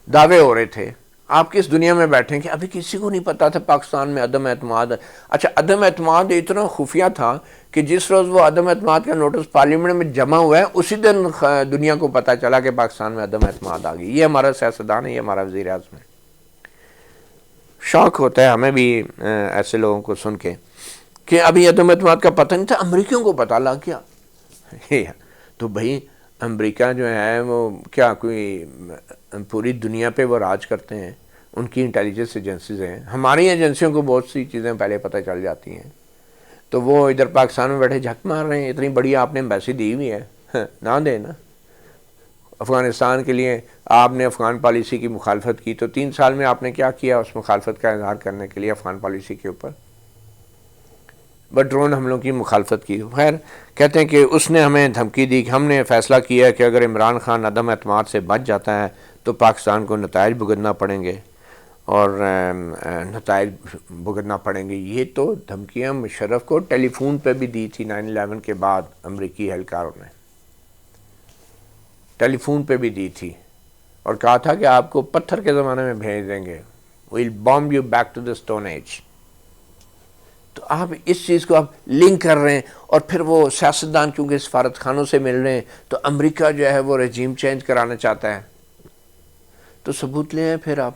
دعوے ہو رہے تھے۔ آپ کس دنیا میں بیٹھیں کہ ابھی کسی کو نہیں پتا تھا پاکستان میں عدم اعتماد ہے۔ اچھا عدم اعتماد اتنا خفیہ تھا کہ جس روز وہ عدم اعتماد کا نوٹس پارلیمنٹ میں جمع ہوا ہے اسی دن دنیا کو پتا چلا کہ پاکستان میں عدم اعتماد آ گئی۔ یہ ہمارا سیاستدان ہے، یہ ہمارا وزیر اعظم ہے۔ شوق ہوتا ہے ہمیں بھی ایسے لوگوں کو سن کے کہ ابھی عدم اعتماد کا پتہ نہیں تھا، امریکیوں کو پتہ لگ گیا۔ تو بھائی امریکہ جو ہے وہ کیا کوئی پوری دنیا پہ وہ راج کرتے ہیں، ان کی انٹیلیجنس ایجنسیز ہیں، ہماری ایجنسیوں کو بہت سی چیزیں پہلے پتہ چل جاتی ہیں، تو وہ ادھر پاکستان میں بیٹھے جھک مار رہے ہیں۔ اتنی بڑی آپ نے ایمبیسی دی ہوئی ہے، نہ دے نا۔ افغانستان کے لیے آپ نے افغان پالیسی کی مخالفت کی، تو 3 سال میں آپ نے کیا کیا اس مخالفت کا اظہار کرنے کے لیے افغان پالیسی کے اوپر؟ بس ڈرون حملوں کی مخالفت کی۔ خیر کہتے ہیں کہ اس نے ہمیں دھمکی دی کہ ہم نے فیصلہ کیا ہے کہ اگر عمران خان عدم اعتماد سے بچ جاتا ہے تو پاکستان کو نتائج بھگتنا پڑیں گے، اور نتائج بھگتنا پڑیں گے۔ یہ تو دھمکیاں مشرف کو ٹیلی فون پہ بھی دی تھی 9/11 کے بعد، امریکی اہلکاروں نے ٹیلی فون پہ بھی دی تھی، اور کہا تھا کہ آپ کو پتھر کے زمانے میں بھیج دیں گے، we'll bomb you back to the stone age۔ تو آپ اس چیز کو آپ لنک کر رہے ہیں، اور پھر وہ سیاستدان کیونکہ سفارت خانوں سے مل رہے ہیں تو امریکہ جو ہے وہ رجیم چینج کرانا چاہتا ہے، تو ثبوت لے ہیں پھر آپ۔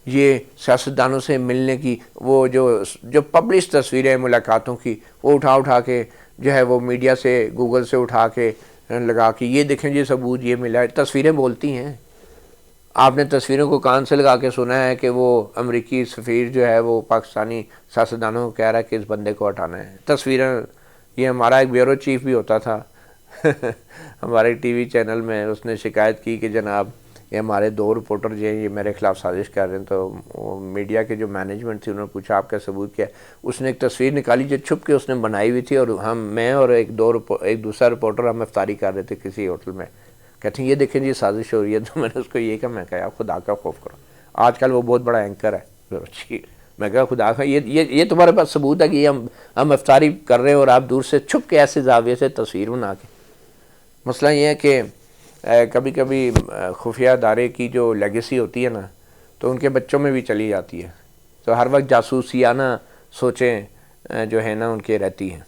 یہ سیاستدانوں سے ملنے کی وہ جو پبلش تصویریں ملاقاتوں کی، وہ اٹھا کے جو ہے وہ میڈیا سے گوگل سے اٹھا کے لگا کے یہ دیکھیں جی ثبوت یہ ملا ہے، تصویریں بولتی ہیں۔ آپ نے تصویروں کو کان سے لگا کے سنا ہے کہ وہ امریکی سفیر جو ہے وہ پاکستانی سیاستدانوں کو کہہ رہا ہے کہ اس بندے کو ہٹانا ہے۔ تصویریں، یہ ہمارا ایک بیورو چیف بھی ہوتا تھا ہمارے ٹی وی چینل میں، اس نے شکایت کی کہ جناب یہ ہمارے 2 رپورٹر جو ہیں یہ میرے خلاف سازش کر رہے ہیں، تو میڈیا کے جو مینجمنٹ تھی انہوں نے پوچھا آپ کا ثبوت کیا ہے؟ اس نے ایک تصویر نکالی جو چھپ کے اس نے بنائی ہوئی تھی، اور میں اور ایک دوسرا رپورٹر ہم افطاری کر رہے تھے کسی ہوٹل میں، کہتے ہیں یہ دیکھیں جی سازش ہو رہی ہے۔ تو میں نے اس کو یہ کہا، میں کہا خدا کا خوف کرو، آج کل وہ بہت بڑا اینکر ہے، میں کہا خدا کا یہ تمہارے پاس ثبوت ہے کہ ہم افطاری کر رہے ہیں اور آپ دور سے چھپ کے ایسے زاویے سے تصویر بنا کے. مسئلہ یہ ہے کہ کبھی کبھی خفیہ ادارے کی جو لیگیسی ہوتی ہے نا تو ان کے بچوں میں بھی چلی جاتی ہے, تو ہر وقت جاسوسیانہ سوچیں جو ہے نا ان کے رہتی ہیں.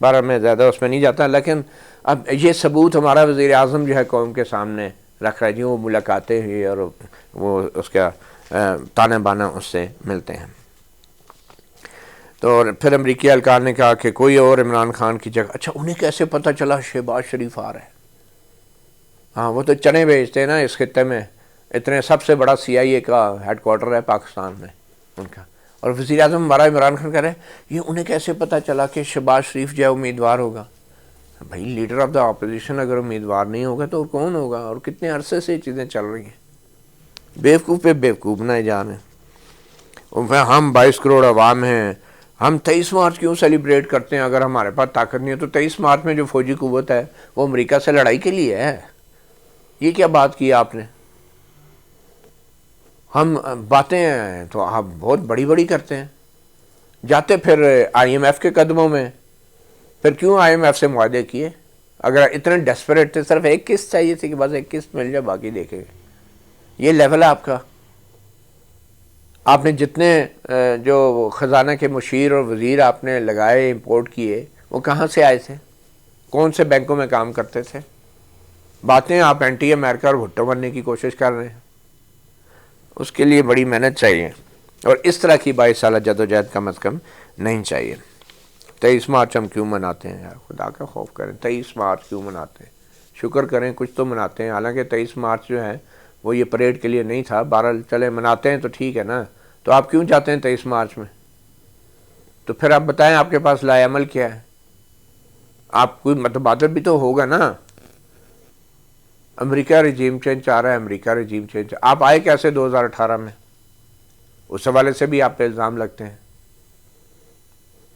بہرحال میں زیادہ اس میں نہیں جاتا, لیکن اب یہ ثبوت ہمارا وزیر اعظم جو ہے قوم کے سامنے رکھ رہا ہے جی, وہ ملاقاتیں ہوئی اور وہ اس کا تانے بانا اس سے ملتے ہیں. تو پھر امریکی اہلکار نے کہا کہ کوئی اور عمران خان کی جگہ. اچھا انہیں کیسے پتہ چلا شہباز شریف آ رہا ہے؟ ہاں وہ تو چنے بھیجتے ہیں نا اس خطے میں, اتنے سب سے بڑا CIA کا ہیڈ کوارٹر ہے پاکستان میں ان کا, اور وزیر اعظم ہمارا عمران خان کہہ رہے ہیں یہ انہیں کیسے پتہ چلا کہ شہباز شریف جو ہے امیدوار ہوگا؟ بھائی لیڈر آف دا اپوزیشن اگر امیدوار نہیں ہوگا تو کون ہوگا؟ اور کتنے عرصے سے یہ چیزیں چل رہی ہیں, بیوقوف پہ بیوقوف بنائے جا رہے ہیں. ہم 22 کروڑ عوام ہیں, ہم 23 مارچ کیوں سیلیبریٹ کرتے ہیں اگر ہمارے پاس طاقت نہیں ہے؟ تو 23 مارچ میں جو فوجی قوت ہے وہ امریکہ سے لڑائی کے لیے ہے. یہ کیا بات کی آپ نے؟ ہم باتیں ہیں تو آپ بہت بڑی بڑی کرتے ہیں, جاتے پھر IMF کے قدموں میں. پھر کیوں IMF سے معاہدے کیے اگر اتنے ڈیسپریٹ تھے؟ صرف ایک قسط چاہیے تھی کہ بس ایک قسط مل جائے, باقی دیکھیں گے. یہ لیول ہے آپ کا. آپ نے جتنے جو خزانہ کے مشیر اور وزیر آپ نے لگائے, امپورٹ کیے, وہ کہاں سے آئے تھے؟ کون سے بینکوں میں کام کرتے تھے؟ باتیں آپ اینٹی امریکہ اور بھٹو بننے کی کوشش کر رہے ہیں. اس کے لیے بڑی محنت چاہیے, اور اس طرح کی 22 سالہ جدوجہد کم از کم نہیں چاہیے. 23 مارچ ہم کیوں مناتے ہیں یار؟ خدا کا خوف کریں, 23 مارچ کیوں مناتے ہیں؟ شکر کریں کچھ تو مناتے ہیں. حالانکہ 23 مارچ جو ہے وہ یہ پریڈ کے لیے نہیں تھا. بہرحال چلے مناتے ہیں تو ٹھیک ہے نا. تو آپ کیوں جاتے ہیں 23 مارچ میں؟ تو پھر آپ بتائیں آپ کے پاس لائے عمل کیا ہے؟ آپ کوئی متبادل بھی تو ہوگا نا. امریکہ رجیم چینج چاہ رہا ہے, امریکہ رجیم چینج. آپ آئے کیسے 2018 میں؟ اس حوالے سے بھی آپ پہ الزام لگتے ہیں.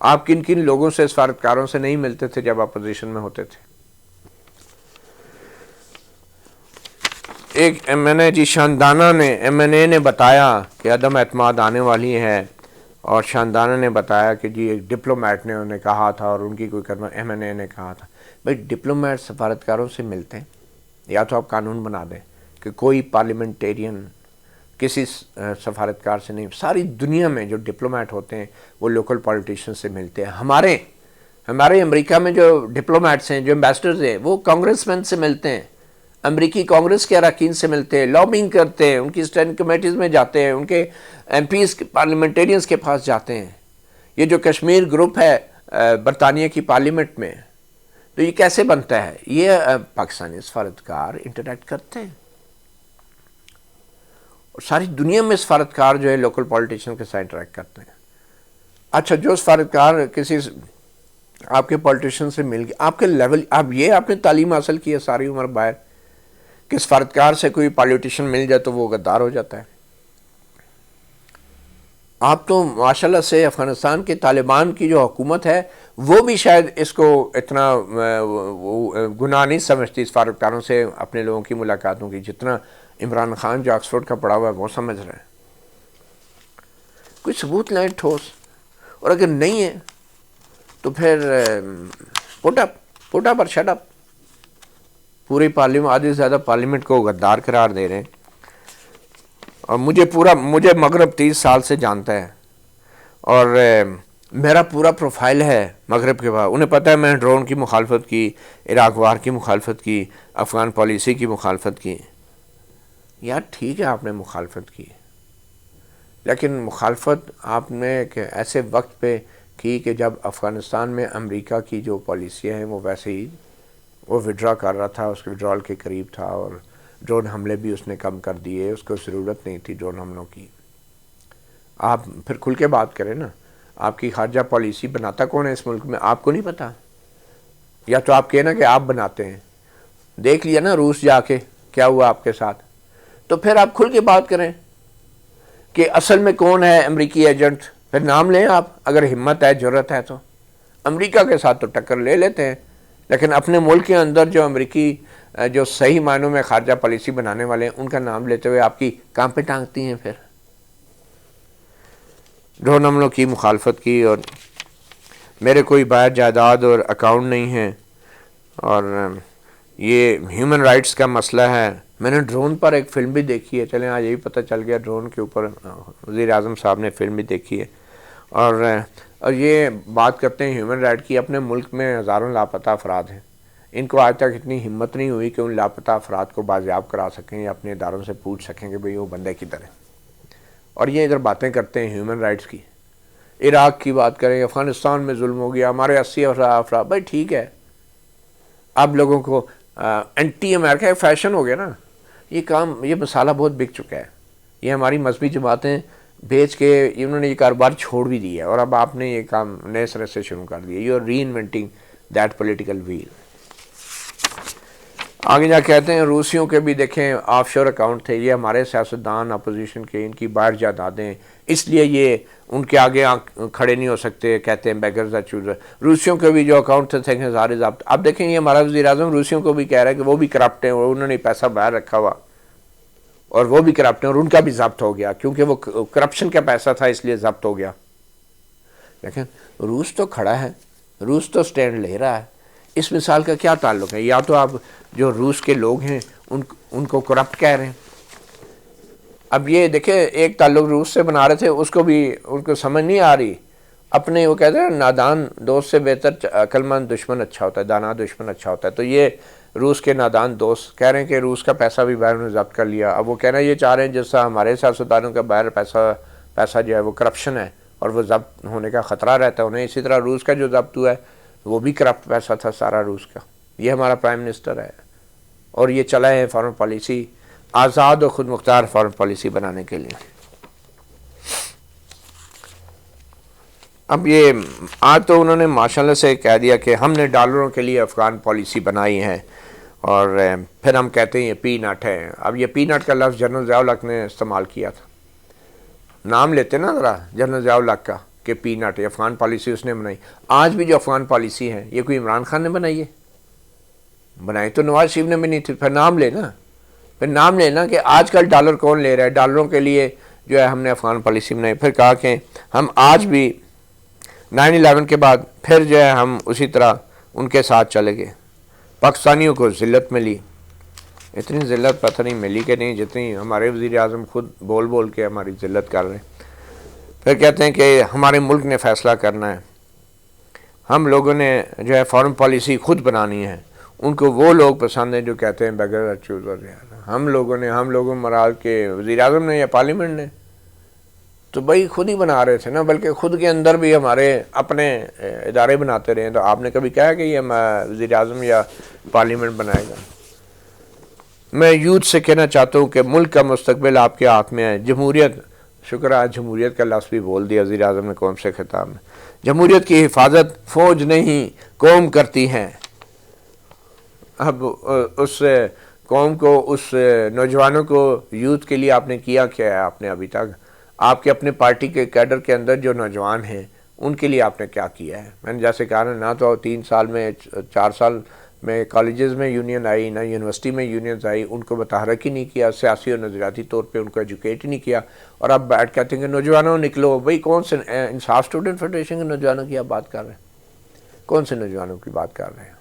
آپ کن کن لوگوں سے, سفارتکاروں سے نہیں ملتے تھے جب اپوزیشن میں ہوتے تھے؟ ایک MNA جی شاندانہ نے MNA نے بتایا کہ عدم اعتماد آنے والی ہے, اور شاندانہ نے بتایا کہ جی ایک ڈپلومیٹ نے انہیں کہا تھا, اور ان کی کوئی MNA نے کہا تھا. بھائی ڈپلومیٹ سفارتکاروں سے ملتے ہیں, یا تو آپ قانون بنا دیں کہ کوئی پارلیمنٹیرین کسی سفارتکار سے نہیں. ساری دنیا میں جو ڈپلومیٹ ہوتے ہیں وہ لوکل پولیٹیشین سے ملتے ہیں. ہمارے امریکہ میں جو ڈپلومیٹس ہیں, جو ایمبیسڈرز ہیں, وہ کانگریس مین سے ملتے ہیں, امریکی کانگریس کے اراکین سے ملتے ہیں, لابنگ کرتے ہیں, ان کی اسٹینڈنگ کمیٹیز میں جاتے ہیں, ان کے MPs پارلیمنٹیرینز کے پاس جاتے ہیں. یہ جو کشمیر گروپ ہے برطانیہ کی پارلیمنٹ میں, تو یہ کیسے بنتا ہے؟ یہ پاکستانی سفارتکار انٹریکٹ کرتے ہیں, اور ساری دنیا میں سفارتکار جو ہے لوکل پولیٹیشین کے ساتھ انٹریکٹ کرتے ہیں. اچھا جو سفارتکار کسی آپ کے پولیٹیشین سے مل گیا, آپ کے لیول, آپ نے تعلیم حاصل کی ہے ساری عمر باہر, کہ سفارتکار سے کوئی پولیٹیشین مل جائے تو وہ غدار ہو جاتا ہے. آپ تو ماشاءاللہ سے افغانستان کے طالبان کی جو حکومت ہے وہ بھی شاید اس کو اتنا گناہ نہیں سمجھتی سفارتکاروں سے اپنے لوگوں کی ملاقاتوں کی, جتنا عمران خان جو آکسفورڈ کا پڑھا ہوا ہے وہ سمجھ رہے ہیں. کوئی ثبوت لائیں ٹھوس, اور اگر نہیں ہے تو پھر پٹ اپ اور شٹ اپ. پوری پارلیمنٹ, آدھی سے زیادہ پارلیمنٹ کو غدار قرار دے رہے ہیں. اور مجھے مغرب 30 سال سے جانتا ہے, اور میرا پورا پروفائل ہے مغرب کے بعد. انہیں پتہ ہے میں ڈرون کی مخالفت کی, عراق وار کی مخالفت کی, افغان پالیسی کی مخالفت کی. یار ٹھیک ہے آپ نے مخالفت کی, لیکن مخالفت آپ نے ایک ایسے وقت پہ کی کہ جب افغانستان میں امریکہ کی جو پالیسیاں ہیں وہ ویسے ہی وہ وڈرا کر رہا تھا, اس کے وڈرال کے قریب تھا, اور ڈرون حملے بھی اس نے کم کر دیے, اس کو ضرورت نہیں تھی ڈرون حملوں کی. آپ پھر کھل کے بات کریں نا. آپ کی خارجہ پالیسی بناتا کون ہے اس ملک میں؟ آپ کو نہیں پتا؟ یا تو آپ کہنا کہ آپ بناتے ہیں. دیکھ لیا نا روس جا کے کیا ہوا آپ کے ساتھ. تو پھر آپ کھل کے بات کریں کہ اصل میں کون ہے امریکی ایجنٹ. پھر نام لیں آپ, اگر ہمت ہے, جرت ہے تو. امریکہ کے ساتھ تو ٹکر لے لیتے ہیں, لیکن اپنے ملک کے اندر جو امریکی جو صحیح معنوں میں خارجہ پالیسی بنانے والے ہیں ان کا نام لیتے ہوئے آپ کی کام پہ ٹانگتی ہیں. پھر ڈرون حملوں کی مخالفت کی، اور میرے کوئی باہر جائیداد اور اکاؤنٹ نہیں ہے، اور یہ ہیومن رائٹس کا مسئلہ ہے۔ میں نے ڈرون پر ایک فلم بھی دیکھی ہے، چلیں آج یہی پتہ چل گیا، ڈرون کے اوپر وزیر اعظم صاحب نے فلم بھی دیکھی ہے، اور یہ بات کرتے ہیں ہیومن رائٹ کی۔ اپنے ملک میں ہزاروں لاپتہ افراد ہیں، ان کو آج تک اتنی ہمت نہیں ہوئی کہ ان لاپتہ افراد کو بازیاب کرا سکیں یا اپنے اداروں سے پوچھ سکیں کہ بھئی وہ بندے کدھر ہیں، اور یہ ادھر باتیں کرتے ہیں ہیومن رائٹس کی۔ عراق کی بات کریں، افغانستان میں ظلم ہو گیا، ہمارے 80 افراد، بھائی ٹھیک ہے، اب لوگوں کو اینٹی امریکہ فیشن ہو گیا نا، یہ مسالہ بہت بک چکا ہے، یہ ہماری مذہبی جماعتیں بیچ کے انہوں نے یہ کاروبار چھوڑ بھی دیا ہے، اور اب آپ نے یہ کام نئے سرے سے شروع کر دیا، you are reinventing that political wheel. آگے جا کہتے ہیں روسیوں کے بھی دیکھیں آف شور اکاؤنٹ تھے، یہ ہمارے سیاستدان اپوزیشن کے، ان کی باہر جائیدادیں، اس لیے یہ ان کے آگے کھڑے نہیں ہو سکتے، کہتے ہیں بیگرز آر چوزر۔ روسیوں کے بھی جو اکاؤنٹ تھے سارے ضبط۔ اب دیکھیں یہ ہمارا وزیر اعظم روسیوں کو بھی کہہ رہا ہے کہ وہ بھی کرپٹ ہیں، اور انہوں نے پیسہ باہر رکھا ہوا اور وہ بھی کرپٹ ہیں، اور ان کا بھی ضبط ہو گیا، کیونکہ وہ کرپشن کا پیسہ تھا اس لیے ضبط ہو گیا۔ لیکن روس تو کھڑا ہے، روس تو سٹینڈ لے رہا ہے۔ اس مثال کا کیا تعلق ہے؟ یا تو آپ جو روس کے لوگ ہیں ان کو کرپٹ کہہ رہے ہیں۔ اب یہ دیکھیں ایک تعلق روس سے بنا رہے تھے، اس کو بھی ان کو سمجھ نہیں آ رہی، اپنے وہ کہتے ہیں نادان دوست سے بہتر عقل مند دشمن اچھا ہوتا ہے، دانا دشمن اچھا ہوتا ہے۔ تو یہ روس کے نادان دوست کہہ رہے ہیں کہ روس کا پیسہ بھی باہر نے ضبط کر لیا۔ اب وہ کہنا یہ چاہ رہے ہیں جس طرح ہمارے سیاستدانوں کا باہر پیسہ جو ہے وہ کرپشن ہے اور وہ ضبط ہونے کا خطرہ رہتا ہے انہیں، اسی طرح روس کا جو ضبط ہوا ہے وہ بھی کرپٹ پیسہ تھا سارا روس کا۔ یہ ہمارا پرائم منسٹر ہے، اور یہ چلا ہے فارن پالیسی، آزاد و خود مختار فارن پالیسی بنانے کے لیے۔ اب یہ آج تو انہوں نے ماشاءاللہ سے کہہ دیا کہ ہم نے ڈالروں کے لیے افغان پالیسی بنائی ہے، اور پھر ہم کہتے ہیں یہ پی نٹ ہے۔ اب یہ پی نٹ کا لفظ جنرل ضیاء الحق نے استعمال کیا تھا، نام لیتے نا ذرا جنرل ضیاء الحق کا کہ پی نٹ، یہ افغان پالیسی اس نے بنائی۔ آج بھی جو افغان پالیسی ہے یہ کوئی عمران خان نے بنائی ہے؟ بنائی تو نواز شریف نے بھی نہیں تھی۔ پھر نام لینا کہ آج کل ڈالر کون لے رہا ہے، ڈالروں کے لیے جو ہے ہم نے افغان پالیسی بنائی۔ پھر کہا کہ ہم آج بھی 9/11 کے بعد پھر جو ہے ہم اسی طرح ان کے ساتھ چلے گئے۔ پاکستانیوں کو ذلت ملی، اتنی ذلت پتہ نہیں ملی کہ نہیں جتنی ہمارے وزیر اعظم خود بول بول کے ہماری ذلت کر رہے ہیں۔ پھر کہتے ہیں کہ ہمارے ملک نے فیصلہ کرنا ہے، ہم لوگوں نے جو ہے فارن پالیسی خود بنانی ہے۔ ان کو وہ لوگ پسند ہیں جو کہتے ہیں بیگر چوزر، ہم لوگوں مراد کے وزیر اعظم نے یا پارلیمنٹ نے تو بھائی خود ہی بنا رہے تھے نا، بلکہ خود کے اندر بھی ہمارے اپنے ادارے بناتے رہے۔ تو آپ نے کبھی کہا کہ یہ وزیر اعظم یا پارلیمنٹ بنائے گا؟ میں یوتھ سے کہنا چاہتا ہوں کہ ملک کا مستقبل آپ کے ہاتھ میں ہے۔ جمہوریت، شکر ہے جمہوریت کا لفظ بھی بول دیا وزیر اعظم نے قوم سے خطاب میں۔ جمہوریت کی حفاظت فوج نہیں قوم کرتی ہے۔ اب اس قوم کو، اس نوجوانوں کو، یوتھ کے لیے آپ نے کیا کیا ہے؟ آپ نے ابھی تک آپ کے اپنے پارٹی کے کیڈر کے اندر جو نوجوان ہیں ان کے لیے آپ نے کیا کیا ہے؟ میں نے جیسے کہا نہ تو 3 سال میں 4 سال میں کالجز میں یونین آئی، نہ یونیورسٹی میں یونینز آئی، ان کو متحرک ہی نہیں کیا، سیاسی اور نظریاتی طور پہ ان کو ایجوکیٹ ہی نہیں کیا، اور اب بیٹھ کہتے ہیں کہ نوجوانوں نکلو۔ بھئی کون سے انصاف اسٹوڈنٹ فیڈریشن کے نوجوانوں کی آپ بات کر رہے ہیں؟ کون سے نوجوانوں کی بات کر رہے ہیں؟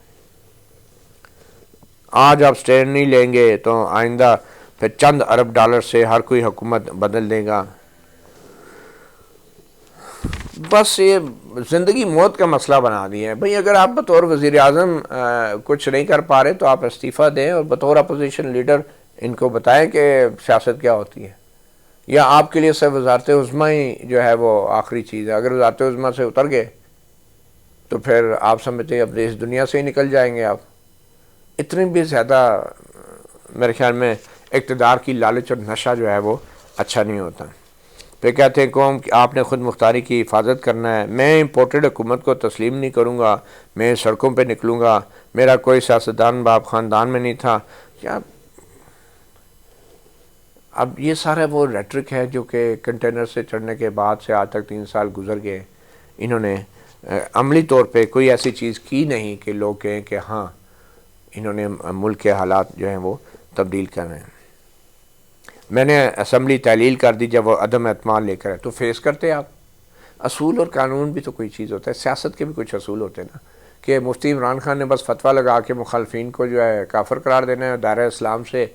آج آپ سٹینڈ نہیں لیں گے تو آئندہ پھر چند ارب ڈالر سے ہر کوئی حکومت بدل دے گا۔ بس یہ زندگی موت کا مسئلہ بنا دیا ہے۔ بھئی اگر آپ بطور وزیر اعظم کچھ نہیں کر پا رہے تو آپ استعفیٰ دیں، اور بطور اپوزیشن لیڈر ان کو بتائیں کہ سیاست کیا ہوتی ہے، یا آپ کے لیے صرف وزارت عظمیٰ ہی جو ہے وہ آخری چیز ہے۔ اگر وزارت عظمیٰ سے اتر گئے تو پھر آپ سمجھتے ہیں اب اس دنیا سے ہی نکل جائیں گے آپ۔ اتنی بھی زیادہ میرے خیال میں اقتدار کی لالچ اور نشہ جو ہے وہ اچھا نہیں ہوتا۔ پھر کہتے ہیں قوم آپ نے خود مختاری کی حفاظت کرنا ہے، میں امپورٹڈ حکومت کو تسلیم نہیں کروں گا، میں سڑکوں پہ نکلوں گا، میرا کوئی سیاستدان باپ خاندان میں نہیں تھا۔ کیا اب یہ سارا وہ ریٹرک ہے جو کہ کنٹینر سے چڑھنے کے بعد سے آج تک 3 سال گزر گئے، انہوں نے عملی طور پہ کوئی ایسی چیز کی نہیں کہ لوگ کہیں کہ ہاں انہوں نے ملک کے حالات جو ہیں وہ تبدیل کر رہے ہیں۔ میں نے اسمبلی تحلیل کر دی جب وہ عدم اعتماد لے کر ہے تو فیس کرتے آپ، اصول اور قانون بھی تو کوئی چیز ہوتا ہے، سیاست کے بھی کچھ اصول ہوتے ہیں نا، کہ مفتی عمران خان نے بس فتویٰ لگا کے مخالفین کو جو ہے کافر قرار دینا ہے، دائرہ اسلام سے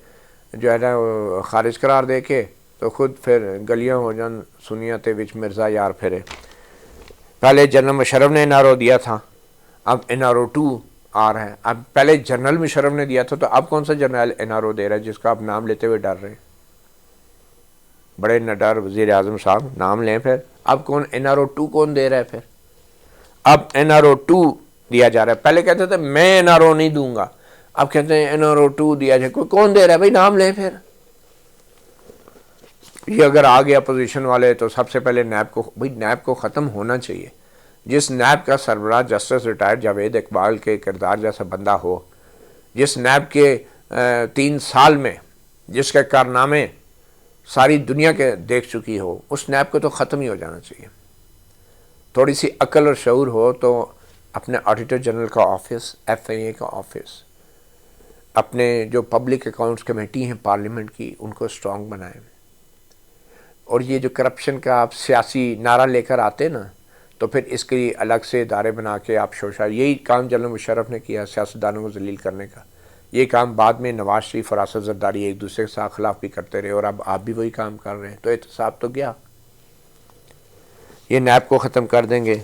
جو ہے نا خارج قرار دے کے تو خود پھر گلیاں ہو جان سنیاں تے وچ مرزا یار پھرے۔ پہلے جنرل مشرف نے این آر او دیا تھا، اب این آر او 2 آ رہا ہے، اب پہلے جنرل مشرف نے دیا تھا تو اب کون سا جنرل این آر او دے رہا ہے جس کا آپ نام لیتے ہوئے ڈر رہے ہیں؟ بڑے نڈر وزیر اعظم صاحب نام لیں پھر، اب کون این آر او 2 کون دے رہا ہے پھر؟ اب این آر او 2 دیا جا رہا ہے، پہلے کہتے تھے میں این آر او نہیں دوں گا، اب کہتے ہیں این آر او 2 دیا جائے، کوئی کون دے رہا ہے بھائی نام لیں پھر۔ یہ اگر آ گیا اپوزیشن والے تو سب سے پہلے نیب کو، بھائی نیب کو ختم ہونا چاہیے، جس نیب کا سربراہ جسٹس ریٹائرڈ جاوید اقبال کے کردار جیسا بندہ ہو، جس نیب کے 3 سال میں جس کے کارنامے ساری دنیا کے دیکھ چکی ہو، اس نیب کو تو ختم ہی ہو جانا چاہیے۔ تھوڑی سی عقل اور شعور ہو تو اپنے آڈیٹر جنرل کا آفس، ایف اے اے کا آفس، اپنے جو پبلک اکاؤنٹس کمیٹی ہیں پارلیمنٹ کی، ان کو اسٹرانگ بنائیں۔ اور یہ جو کرپشن کا آپ سیاسی نعرہ لے کر آتے نا، تو پھر اس کی الگ سے ادارے بنا کے آپ شوشا، یہی کام جنرل مشرف نے کیا سیاستدانوں کو ذلیل کرنے کا، یہ کام بعد میں نواز شریف اور اسد زرداری ایک دوسرے کے ساتھ خلاف بھی کرتے رہے، اور اب آپ بھی وہی کام کر رہے ہیں، تو احتساب تو گیا۔ یہ نیب کو ختم کر دیں گے۔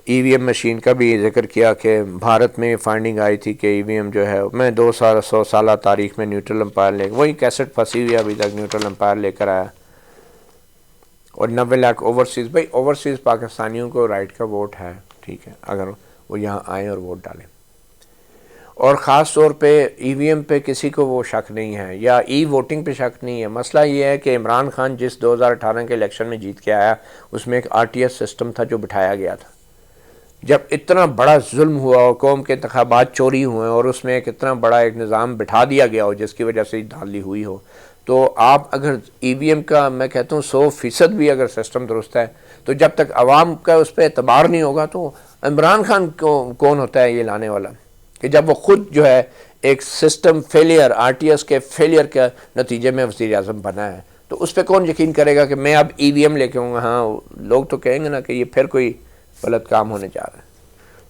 ای وی ایم مشین کا بھی ذکر کیا کہ بھارت میں فائنڈنگ آئی تھی کہ ای وی ایم جو ہے میں 100 سالہ تاریخ میں نیوٹرل امپائر لے، وہی کیسٹ پھنسی ہوئی ابھی تک، نیوٹرل امپائر لے کر آیا، اور 90 لاکھ اوورسیز، بھائی اوورسیز پاکستانیوں کو رائٹ کا ووٹ ہے، ٹھیک ہے، اگر وہ یہاں آئیں اور ووٹ ڈالیں، اور خاص طور پہ ای وی ایم پہ کسی کو وہ شک نہیں ہے، یا ای ووٹنگ پہ شک نہیں ہے۔ مسئلہ یہ ہے کہ عمران خان جس 2018 کے الیکشن میں جیت کے آیا، اس میں ایک آر ٹی ایس سسٹم تھا جو بٹھایا گیا تھا۔ جب اتنا بڑا ظلم ہوا اور قوم کے انتخابات چوری ہوئے اور اس میں ایک اتنا بڑا ایک نظام بٹھا دیا گیا ہو جس کی وجہ سے دھاندلی ہوئی ہو، تو آپ اگر ای وی ایم کا میں کہتا ہوں 100% بھی اگر سسٹم درست ہے، تو جب تک عوام کا اس پہ اعتبار نہیں ہوگا تو عمران خان کون ہوتا ہے یہ لانے والا، کہ جب وہ خود جو ہے ایک system failure, R T S کے فیلئر کے نتیجے میں وزیر اعظم بنا ہے، تو اس پہ کون یقین کرے گا کہ میں اب ای وی ایم لے کے آؤں گا؟ ہاں لوگ تو کہیں گے نا کہ یہ پھر کوئی غلط کام ہونے جا رہا ہے۔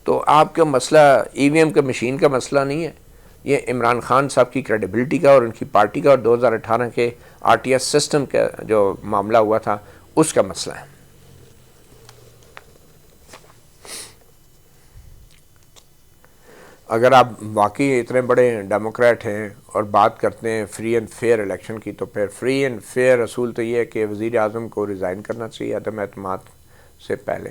تو آپ کا مسئلہ ای وی ایم کا مشین کا مسئلہ نہیں ہے، یہ عمران خان صاحب کی کریڈیبلٹی کا اور ان کی پارٹی کا اور 2018 کے آر ٹی ایس سسٹم کا جو معاملہ ہوا تھا اس کا مسئلہ ہے۔ اگر آپ واقعی اتنے بڑے ڈیموکریٹ ہیں اور بات کرتے ہیں فری اینڈ فیئر الیکشن کی، تو پھر فری اینڈ فیئر اصول تو یہ ہے کہ وزیر اعظم کو ریزائن کرنا چاہیے عدم اعتماد سے پہلے،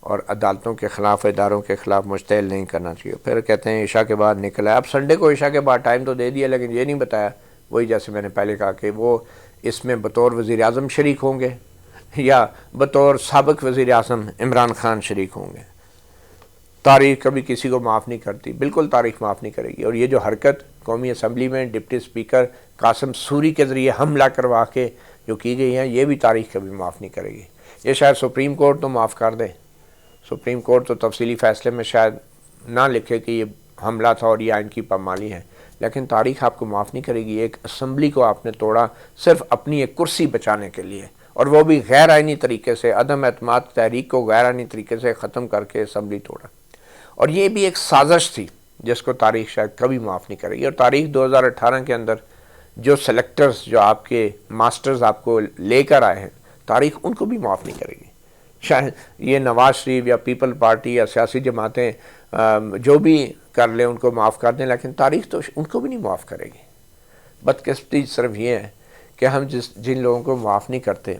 اور عدالتوں کے خلاف، اداروں کے خلاف مشتعل نہیں کرنا چاہیے۔ پھر کہتے ہیں عشاء کے بعد نکل آئے، اب سنڈے کو عشاء کے بعد ٹائم تو دے دیا لیکن یہ نہیں بتایا، وہی جیسے میں نے پہلے کہا کہ وہ اس میں بطور وزیر اعظم شریک ہوں گے یا بطور سابق وزیر اعظم عمران خان شریک ہوں گے۔ تاریخ کبھی کسی کو معاف نہیں کرتی، بالکل تاریخ معاف نہیں کرے گی، اور یہ جو حرکت قومی اسمبلی میں ڈپٹی اسپیکر قاسم سوری کے ذریعے حملہ کروا کے جو کی گئی ہیں، یہ بھی تاریخ کبھی معاف نہیں کرے گی۔ یہ شاید سپریم کورٹ تو معاف کر دے، سپریم کورٹ تو تفصیلی فیصلے میں شاید نہ لکھے کہ یہ حملہ تھا اور یہ آئین کی پامالی ہے، لیکن تاریخ آپ کو معاف نہیں کرے گی۔ ایک اسمبلی کو آپ نے توڑا صرف اپنی ایک کرسی بچانے کے لیے، اور وہ بھی غیر آئینی طریقے سے، عدم اعتماد تحریک کو غیر آئینی طریقے سے ختم کر کے اسمبلی توڑا، اور یہ بھی ایک سازش تھی جس کو تاریخ شاید کبھی معاف نہیں کرے گی۔ اور تاریخ 2018 کے اندر جو سلیکٹرز، جو آپ کے ماسٹرز آپ کو لے کر آئے ہیں، تاریخ ان کو بھی معاف نہیں کرے گی۔ شاید یہ نواز شریف یا پیپل پارٹی یا سیاسی جماعتیں جو بھی کر لیں ان کو معاف کر دیں، لیکن تاریخ تو ان کو بھی نہیں معاف کرے گی۔ بدقسمتی صرف یہ ہے کہ ہم جن لوگوں کو معاف نہیں کرتے،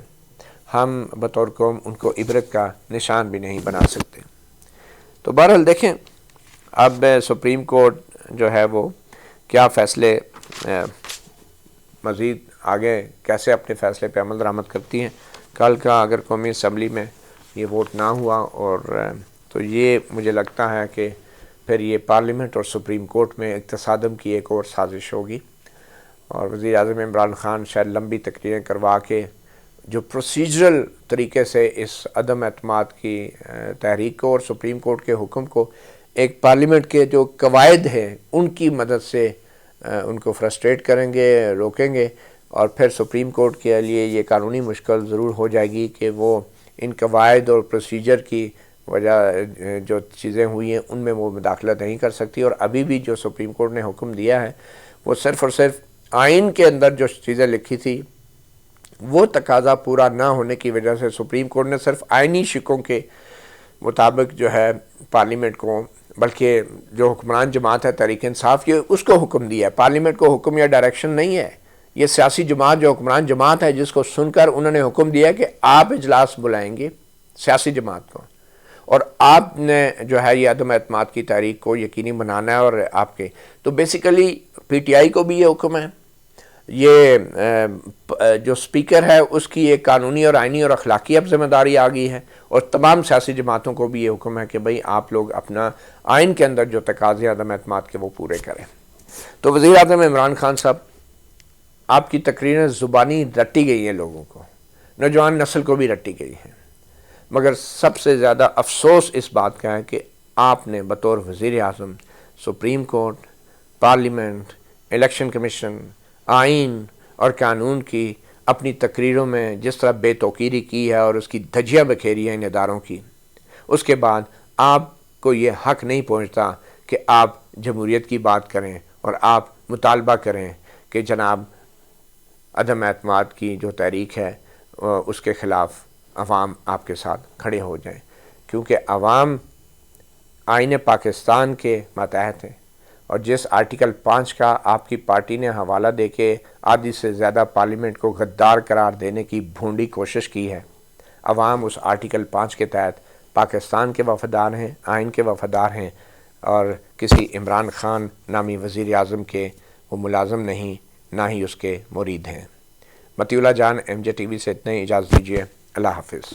ہم بطور قوم ان کو عبرت کا نشان بھی نہیں بنا سکتے۔ تو بہرحال دیکھیں اب سپریم کورٹ جو ہے وہ کیا فیصلے مزید آگے کیسے اپنے فیصلے پہ عمل درآمد کرتی ہیں۔ کل کا اگر قومی اسمبلی میں یہ ووٹ نہ ہوا اور تو یہ مجھے لگتا ہے کہ پھر یہ پارلیمنٹ اور سپریم کورٹ میں تصادم کی ایک اور سازش ہوگی، اور وزیر اعظم عمران خان شاید لمبی تقریریں کروا کے جو پروسیجرل طریقے سے اس عدم اعتماد کی تحریک کو اور سپریم کورٹ کے حکم کو ایک پارلیمنٹ کے جو قواعد ہیں ان کی مدد سے ان کو فرسٹریٹ کریں گے، روکیں گے، اور پھر سپریم کورٹ کے لیے یہ قانونی مشکل ضرور ہو جائے گی کہ وہ ان قواعد اور پروسیجر کی وجہ جو چیزیں ہوئی ہیں ان میں وہ مداخلت نہیں کر سکتی، اور ابھی بھی جو سپریم کورٹ نے حکم دیا ہے وہ صرف اور صرف آئین کے اندر جو چیزیں لکھی تھی وہ تقاضا پورا نہ ہونے کی وجہ سے سپریم کورٹ نے صرف آئینی شکوں کے مطابق جو ہے پارلیمنٹ کو، بلکہ جو حکمران جماعت ہے تحریک انصاف کی، اس کو حکم دیا ہے۔ پارلیمنٹ کو حکم یا ڈائریکشن نہیں ہے، یہ سیاسی جماعت جو حکمران جماعت ہے جس کو سن کر انہوں نے حکم دیا کہ آپ اجلاس بلائیں گے سیاسی جماعت کو، اور آپ نے جو ہے یہ عدم اعتماد کی تحریک کو یقینی بنانا ہے، اور آپ کے تو بیسیکلی پی ٹی آئی کو بھی یہ حکم ہے، یہ جو سپیکر ہے اس کی ایک قانونی اور آئینی اور اخلاقی اب ذمہ داری آ گئی ہے، اور تمام سیاسی جماعتوں کو بھی یہ حکم ہے کہ بھئی آپ لوگ اپنا آئین کے اندر جو تقاضے عدم اعتماد کے وہ پورے کریں۔ تو وزیر اعظم عمران خان صاحب، آپ کی تقریریں زبانی رٹی گئی ہیں، لوگوں کو، نوجوان نسل کو بھی رٹی گئی ہیں، مگر سب سے زیادہ افسوس اس بات کا ہے کہ آپ نے بطور وزیر اعظم Supreme Court, parliament, Election Commission, آئین اور قانون کی اپنی تقریروں میں جس طرح بے توقیری کی ہے اور اس کی دھجیاں بکھیری ہیں ان اداروں کی، اس کے بعد آپ کو یہ حق نہیں پہنچتا کہ آپ جمہوریت کی بات کریں اور آپ مطالبہ کریں کہ جناب عدم اعتماد کی جو تحریک ہے اس کے خلاف عوام آپ کے ساتھ کھڑے ہو جائیں، کیونکہ عوام آئین پاکستان کے ماتحت ہیں، اور جس آرٹیکل 5 کا آپ کی پارٹی نے حوالہ دے کے آدھی سے زیادہ پارلیمنٹ کو غدار قرار دینے کی بھونڈی کوشش کی ہے، عوام اس آرٹیکل 5 کے تحت پاکستان کے وفادار ہیں، آئین کے وفادار ہیں، اور کسی عمران خان نامی وزیر اعظم کے وہ ملازم نہیں، نہ ہی اس کے مرید ہیں۔ مطیع اللہ جان، ایم جے ٹی وی سے اتنے اجازت دیجیے، اللہ حافظ۔